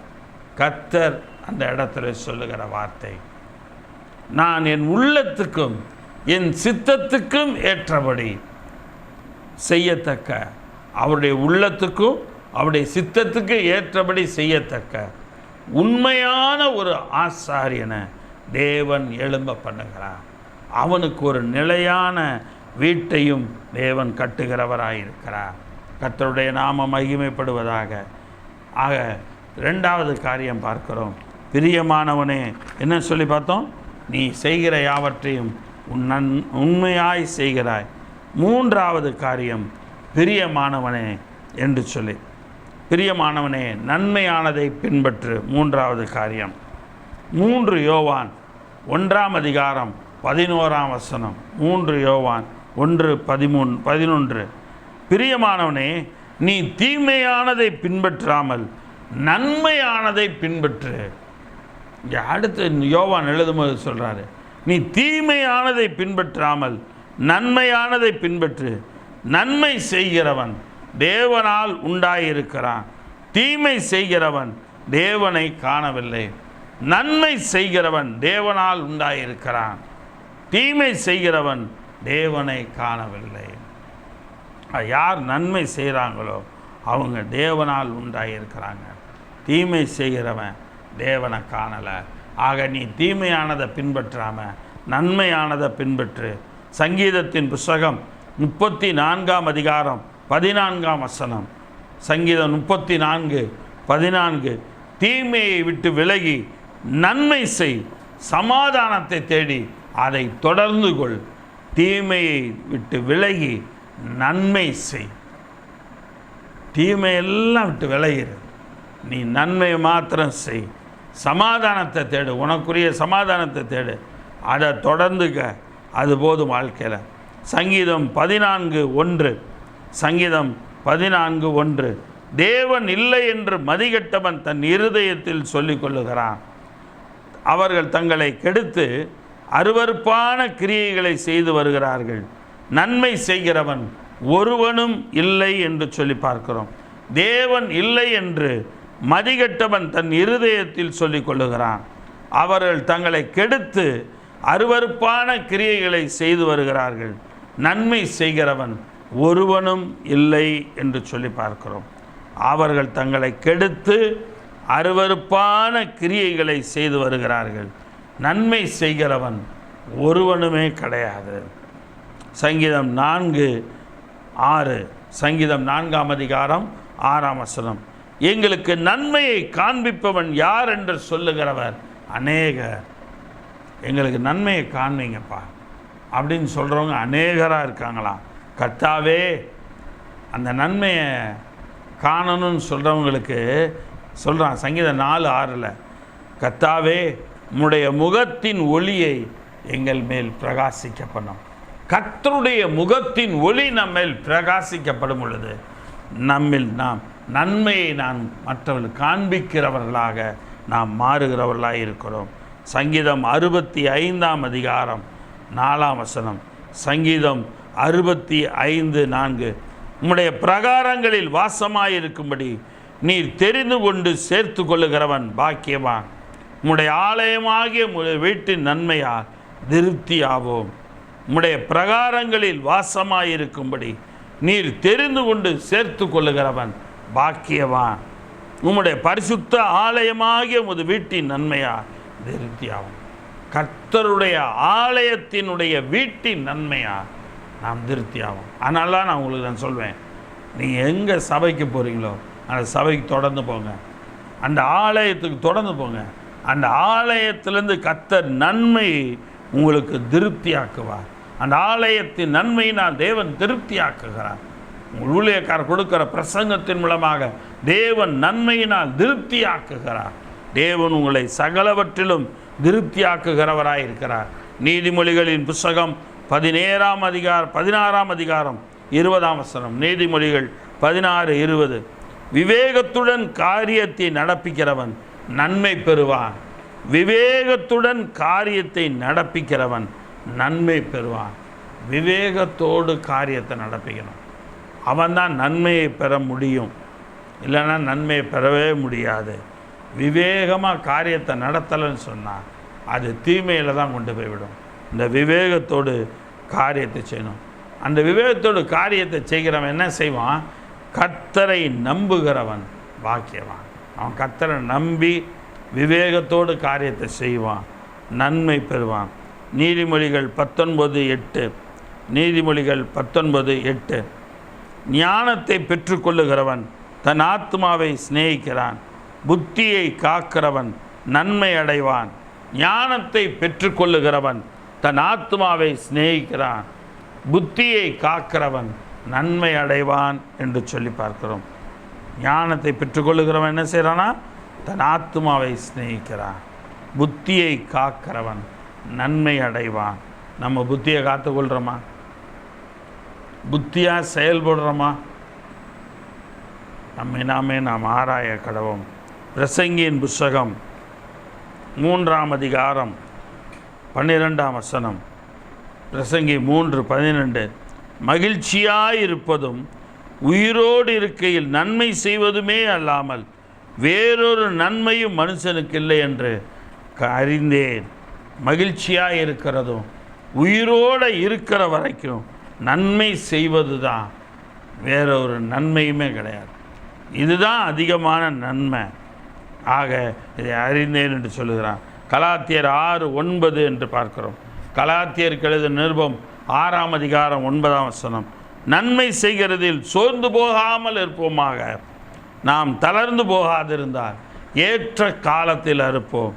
கர்த்தர் அந்த இடத்துல சொல்லுகிற வார்த்தை, நான் என் உள்ளத்துக்கும் என் சித்தத்துக்கும் ஏற்றபடி செய்யத்தக்க, அவருடைய உள்ளத்துக்கும் அவருடைய சித்தத்துக்கு ஏற்றபடி செய்யத்தக்க உண்மையான ஒரு ஆசாரியனை தேவன் எழும்ப பண்ணுகிறார். அவனுக்கு ஒரு நிலையான வீட்டையும் தேவன் கட்டுகிறவராயிருக்கிறார். கர்த்தருடைய நாமம் மகிமைப்படுவதாக. ஆக 2வது காரியம் பார்க்கிறோம். பிரியமானவனே, என்ன சொல்லி பார்த்தோம்? நீ செய்கிற யாவற்றையும் உண்மையாய் செய்கிறாய். 3வது காரியம், பிரியமானவனே என்று சொல்லி. பிரியமானவனே, நன்மையானதை பின்பற்று. 3வது காரியம். 3 யோவான் 1ஆம் அதிகாரம் 11ஆம் வசனம். 3 யோவான் 1:11. பிரியமானவனே, நீ தீமையானதை பின்பற்றாமல் நன்மையானதை பின்பற்று. இங்கே அடுத்து யோவான் எழுதும்போது சொல்கிறாரு, நீ தீமையானதை பின்பற்றாமல் நன்மையானதை பின்பற்று. நன்மை செய்கிறவன் தேவனால் உண்டாயிருக்கிறான், தீமை செய்கிறவன் தேவனை காணவில்லை. நன்மை செய்கிறவன் தேவனால் உண்டாயிருக்கிறான், தீமை செய்கிறவன் தேவனை காணவில்லை. யார் நன்மை செய்கிறாங்களோ அவங்க தேவனால் உண்டாயிருக்கிறாங்க. தீமை செய்கிறவன் தேவனை காணலை. ஆக நீ தீமையானதை பின்பற்றாமல் நன்மையானதை பின்பற்று. சங்கீதத்தின் புஸ்தகம் 34ஆம் அதிகாரம் 14ஆம் வசனம். சங்கீதம் 34:14. தீமையை விட்டு விலகி நன்மை செய், சமாதானத்தை தேடி அதை தொடர்ந்து கொள். தீமையை விட்டு விலகி நன்மை செய். தீமையெல்லாம் விட்டு விலகிரு, நீ நன்மையை மாத்திரம் செய். சமாதானத்தை தேடு, உனக்குரிய சமாதானத்தை தேடு, அதை தொடர்ந்துக்க. அது போதும் வாழ்க்கையில். சங்கீதம் 14:1. சங்கீதம் 14:1. தேவன் இல்லை என்று மதிகட்டவன் தன் இருதயத்தில் சொல்லிக் கொள்ளுகிறான். அவர்கள் தங்களை கெடுத்து அருவருப்பான கிரியைகளை செய்து வருகிறார்கள். நன்மை செய்கிறவன் ஒருவனும் இல்லை என்று சொல்லி பார்க்கிறோம். தேவன் இல்லை என்று மதிகட்டவன் தன் இருதயத்தில் சொல்லிக் கொள்ளுகிறான். அவர்கள் தங்களை கெடுத்து அருவருப்பான கிரியைகளை செய்து வருகிறார்கள். நன்மை செய்கிறவன் ஒருவனும் இல்லை என்று சொல்லி பார்க்கிறோம். அவர்கள் தங்களை கெடுத்து அருவருப்பான கிரியைகளை செய்து வருகிறார்கள். நன்மை செய்கிறவன் ஒருவனுமே கிடையாது. சங்கீதம் 4:6. சங்கீதம் 4ஆம் அதிகாரம் 6ஆம் வசனம். எங்களுக்கு நன்மையை காண்பிப்பவன் யார் என்று சொல்லுகிறவர் அநேகர். எங்களுக்கு நன்மையை காண்பீங்கப்பா அப்படின்னு சொல்கிறவங்க அநேகராக இருக்காங்களாம். கர்த்தாவே, அந்த நன்மையை காணணும்னு சொல்கிறவங்களுக்கு சொல்கிறான். சங்கீதம் 4:6. கர்த்தாவே, உம்முடைய முகத்தின் ஒளியை எங்கள் மேல் பிரகாசிக்க பண்ணும். கர்த்தருடைய முகத்தின் ஒளி நம்மேல் பிரகாசிக்கப்படும் பொழுது நம்மில் நாம் நன்மையை மற்றவர்கள் காண்பிக்கிறவர்களாக நாம் மாறுகிறவர்களாக இருக்கிறோம். சங்கீதம் 65ஆம் அதிகாரம் 4ஆம் வசனம். சங்கீதம் 65:4. உம்முடைய பிரகாரங்களில் வாசமாயிருக்கும்படி நீர் தெரிந்து கொண்டு சேர்த்து கொள்ளுகிறவன் பாக்கியவான். உம்முடைய ஆலயமாகிய வீட்டின் நன்மையால் திருப்தியாவோம். உம்முடைய பிரகாரங்களில் வாசமாயிருக்கும்படி நீர் தெரிந்து கொண்டு சேர்த்து கொள்ளுகிறவன் பாக்கியவான். உம்முடைய பரிசுத்த ஆலயமாகிய உமது வீட்டின் நன்மையால் திருப்தியாகும். கர்த்தருடைய ஆலயத்தினுடைய வீட்டின் நன்மையால் நாம் திருப்தியாகும். அதனால தான் நான் உங்களுக்கு சொல்வேன், நீங்கள் எங்கே சபைக்கு போகிறீங்களோ அந்த சபைக்கு தொடர்ந்து போங்க, அந்த ஆலயத்துக்கு தொடர்ந்து போங்க. அந்த ஆலயத்திலேருந்து கர்த்தர் நன்மை உங்களுக்கு திருப்தியாக்குவார். அந்த ஆலயத்தின் நன்மையினால் தேவன் திருப்தியாக்குகிறார். உங்கள் ஊழியக்காரர் கொடுக்கிற பிரசங்கத்தின் மூலமாக தேவன் நன்மையினால் திருப்தியாக்குகிறார். தேவன் உங்களை சகலவற்றிலும் திருப்தியாக்குகிறவராய் இருக்கிறார். நீதிமொழிகளின் புஸ்தகம் 16ஆம் அதிகாரம் 20ஆம் வசனம். நீதிமொழிகள் 16:20. விவேகத்துடன் காரியத்தை நடப்பிக்கிறவன் நன்மை பெறுவான். விவேகத்துடன் காரியத்தை நடப்பிக்கிறவன் நன்மை பெறுவான். விவேகத்தோடு காரியத்தை நடப்பிக்கணும். அவன்தான் நன்மையை பெற முடியும், இல்லைன்னா நன்மையை பெறவே முடியாது. விவேகமாக காரியத்தை நடத்தலைன்னு சொன்னால் அது தீமையில் தான் கொண்டு போய்விடும். இந்த விவேகத்தோடு காரியத்தை செய்யணும். அந்த விவேகத்தோடு காரியத்தை செய்கிறவன் என்ன செய்வான்? கர்த்தரை நம்புகிறவன் பாக்கியவான். அவன் கர்த்தரை நம்பி விவேகத்தோடு காரியத்தை செய்வான், நன்மை பெறுவான். நீதிமொழிகள் 19:8. நீதிமொழிகள் 19:8. ஞானத்தை பெற்றுக்கொள்ளுகிறவன் தன் ஆத்மாவை சிநேகிக்கிறான், புத்தியை காக்கிறவன் நன்மை அடைவான். ஞானத்தை பெற்றுக்கொள்ளுகிறவன் தன் ஆத்மாவை சிநேகிக்கிறான், புத்தியை காக்கிறவன் நன்மை அடைவான் என்று சொல்லி பார்க்கிறோம். ஞானத்தை பெற்றுக்கொள்ளுகிறவன் என்ன செய்கிறானா? தன் ஆத்மாவை சிநேகிக்கிறான். புத்தியை காக்கிறவன் நன்மை அடைவான். நம்ம புத்தியை காத்துக்கொள்கிறோமா? புத்தியாக செயல்படுறோமா? நாம் ஆராய கடவோம். பிரசங்கியின் புஸ்தகம் 3ஆம் அதிகாரம் 12ஆம் வசனம். பிரசங்கி 3:12. மகிழ்ச்சியாயிருப்பதும் உயிரோடு இருக்கையில் நன்மை செய்வதுமே அல்லாமல் வேறொரு நன்மையும் மனுஷனுக்கு இல்லை என்று அறிந்தேன். மகிழ்ச்சியாக இருக்கிறதும் உயிரோடு இருக்கிற வரைக்கும் நன்மை செய்வது தான், வேற ஒரு நன்மையுமே கிடையாது. இதுதான் அதிகமான நன்மை. ஆக இதை அறிந்தேன் என்று சொல்லுகிறான். கலாத்தியர் 6:9 என்று பார்க்கிறோம். கலாத்தியருக்கு எழுதிய நிருபம் 6ஆம் அதிகாரம் 9ஆம் வசனம். நன்மை செய்கிறதில் சோர்ந்து போகாமல் இருப்போமாக, நாம் தளர்ந்து போகாதிருந்தால் ஏற்ற காலத்தில் அறுப்போம்.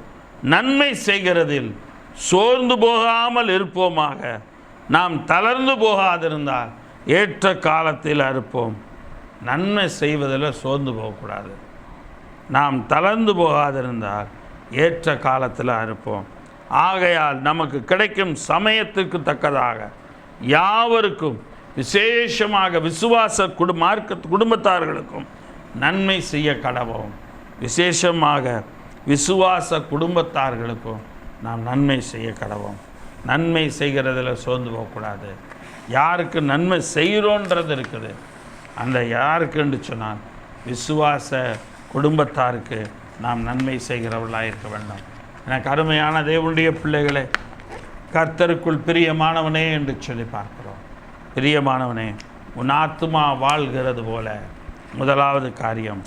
நன்மை செய்கிறதில் சோர்ந்து போகாமல் இருப்போமாக, நாம் தளர்ந்து போகாதிருந்தால் ஏற்ற காலத்தில் அறுப்போம். நன்மை செய்வதில் சோர்ந்து போகக்கூடாது. நாம் தளர்ந்து போகாதிருந்தால் ஏற்ற காலத்தில் அறுப்போம். ஆகையால் நமக்கு கிடைக்கும் சமயத்துக்கு தக்கதாக யாவருக்கும், விசேஷமாக விசுவாச குடும்பத்தார்களுக்கும் நன்மை செய்ய கடவோம். விசேஷமாக விசுவாச குடும்பத்தார்களுக்கும் நாம் நன்மை செய்ய கடவோம். நன்மை செய்கிறதில் சோர்ந்து போகக்கூடாது. யாருக்கு நன்மை செய்கிறோன்றது இருக்குது. அந்த யாருக்குன்னு சொன்னால் விசுவாச குடும்பத்தாருக்கு நாம் நன்மை செய்கிறவர்களாக இருக்க வேண்டும். எனக்கு அருமையான தேவனுடைய பிள்ளைகளே, கர்த்தருக்குள் பிரியமானவனே என்று சொல்லி பார்க்கிறோம். பிரியமானவனே, உன் ஆத்துமா வாழ்கிறது போல முதலாவது காரியம்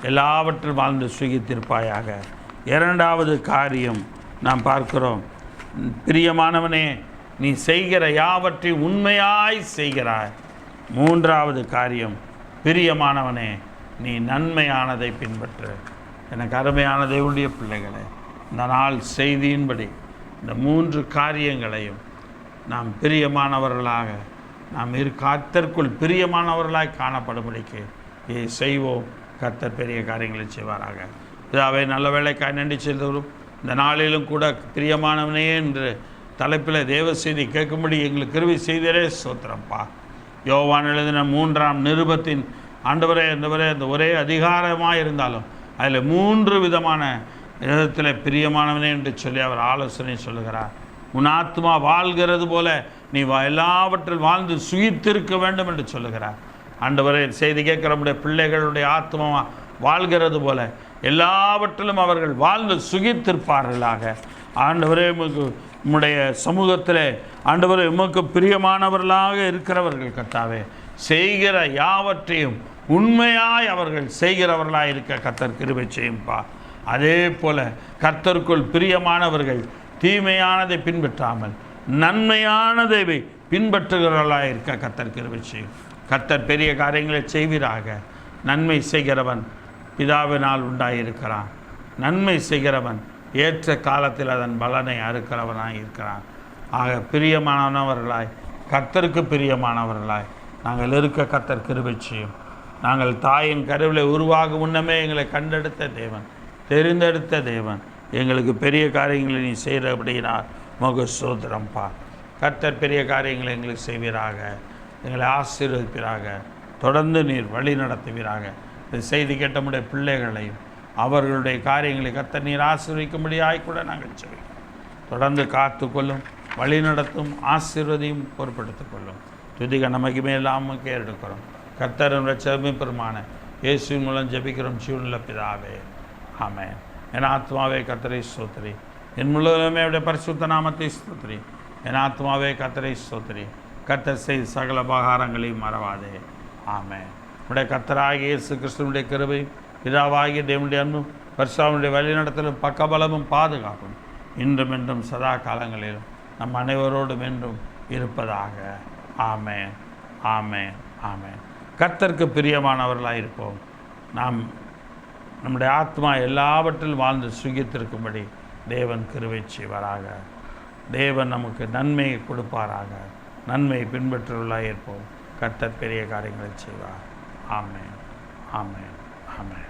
எல்லாவற்றிலும் வாழ்ந்து சுகித்திருப்பாயாக. இரண்டாவது காரியம் நாம் பார்க்கிறோம், பிரியமானவனே நீ செய்கிற யாவற்றையும் உண்மையாய் செய்கிறாய். மூன்றாவது காரியம், பிரியமானவனே நீ நன்மையானதை பின்பற்று. எனக்கு அருமையான தேவனுடைய பிள்ளைகளே, இந்த நாள் செய்தியின்படி இந்த 3 காரியங்களையும் நாம் பிரியமானவர்களாக, நாம் கர்த்தருக்குள் பிரியமானவர்களாய் காணப்படும்படிக்கு செய்வோம். கர்த்தர் பெரிய காரியங்களை செய்வாராக. இதாவே நல்ல வேலைக்காய் நன்றி செலுத்துகிறோம். இந்த நாளிலும் கூட பிரியமானவனே என்று தலைப்பில் தேவ செய்தி கேட்கும்படி எங்களுக்கு கிருபை செய்தரே ஸ்தோத்திரப்பா. யோவான் எழுதின 3ஆம் நிருபத்தின் ஆண்டவரே அந்த ஒரே அதிகாரமாக இருந்தாலும் அதில் 3 விதமான விதத்தில் பிரியமானவனே என்று சொல்லி அவர் ஆலோசனை சொல்லுகிறார். உன் ஆத்மா வாழ்கிறது போல நீ எல்லாவற்றில் வாழ்ந்து சுகித்திருக்க வேண்டும் என்று சொல்லுகிறார். ஆண்டவரே செய்தி கேட்கிற நம்முடைய பிள்ளைகளுடைய ஆத்மா வாழ்கிறது போல எல்லாவற்றிலும் அவர்கள் வாழ்ந்து சுகித்திருப்பார்களாக. ஆண்டவரே உம்முடைய சமூகத்தில் ஆண்டவரே உமக்கு பிரியமானவர்களாக இருக்கிறவர்கள் கர்த்தாவே செய்கிற யாவற்றையும் உண்மையாய் அவர்கள் செய்கிறவர்களாக இருக்க கர்த்தர் கிருபை செய்யும்பா. அதே போல கர்த்தருக்குள் பிரியமானவர்கள் தீமையானதை பின்பற்றாமல் நன்மையானதை பின்பற்றுகிறவர்களாக இருக்க கர்த்தர் கிருபை செய்யும். கர்த்தர் பெரிய காரியங்களை செய்வீராக. நன்மை செய்கிறவன் பிதாவினால் உண்டாயிருக்கிறான். நன்மை செய்கிறவன் ஏற்ற காலத்தில் அதன் பலனை அறுக்கிறவனாய் இருக்கிறான். ஆக பிரியமானவர்களாய், கர்த்தருக்கு பிரியமானவர்களாய் நாங்கள் இருக்க கர்த்தர் கிருபை செய்யும். நாங்கள் தாயின் கருவில் உருவாகும் முன்னமே எங்களை கண்டெடுத்த தேவன், தெரிந்தெடுத்த தேவன், எங்களுக்கு பெரிய காரியங்களை நீ செய்கிறபடினால் உமக்கு ஸ்தோத்திரம்பா. கர்த்தர் பெரிய காரியங்களை எங்களுக்கு செய்வீராக. எங்களை ஆசீர்வதிப்பீராக. தொடர்ந்து நீர் வழி நடத்துவீராக. இந்த செய்தி கேட்டமுடைய பிள்ளைகளையும் அவர்களுடைய காரியங்களை கர்த்தர் நீர் ஆசீர்வதிக்கும்படியாய் கூட நாங்கள் செய்வோம். தொடர்ந்து காத்துக்கொள்ளும், வழி நடத்தும், ஆசீர்வதியும் பொறுப்படுத்திக் கொள்ளும். துதிக நமக்கு மேலாமல் எடுக்கிறோம். கர்த்தரும் இரட்சகரும் பெருமான இயேசுவின் மூலம் ஜெபிக்கிறோம் ஜீவனுள்ள பிதாவே, ஆமென். என் ஆத்மாவே கர்த்தரை ஸ்தோத்திரி, என் முழுவதுமே அவருடைய பரிசுத்த நாமத்தை ஸ்தோத்திரி. என் ஆத்மாவே கர்த்தரை ஸ்தோத்திரி, கர்த்தர் செய்த சகல உபகாரங்களையும் மறவாதே, ஆமென். உடைய கர்த்தராகிய இயேசு கிறிஸ்துவினுடைய கிருபை, பிதாவாகிய தேவனுடைய அன்பும் பரிசுத்தனுடைய வழிநடத்தலும் பக்கபலமும் பாதுகாப்பும் இன்றும் என்றும் சதா காலங்களிலும் நம் அனைவரோடும் என்றும் இருப்பதாக, ஆமென், ஆமென், ஆமென். கர்த்தருக்கு பிரியமானவர்களாக இருப்போம். நாம் நம்முடைய ஆத்மா எல்லாவற்றிலும் வாழ்ந்து சுகித்திருக்கும்படி தேவன் கிருபை செய்வாராக. தேவன் நமக்கு நன்மையை கொடுப்பாராக. நன்மையை பின்பற்றுவர்களாக இருப்போம். கர்த்தர் பெரிய காரியங்களை செய்வார். ஆமென், ஆமென், ஆமென்.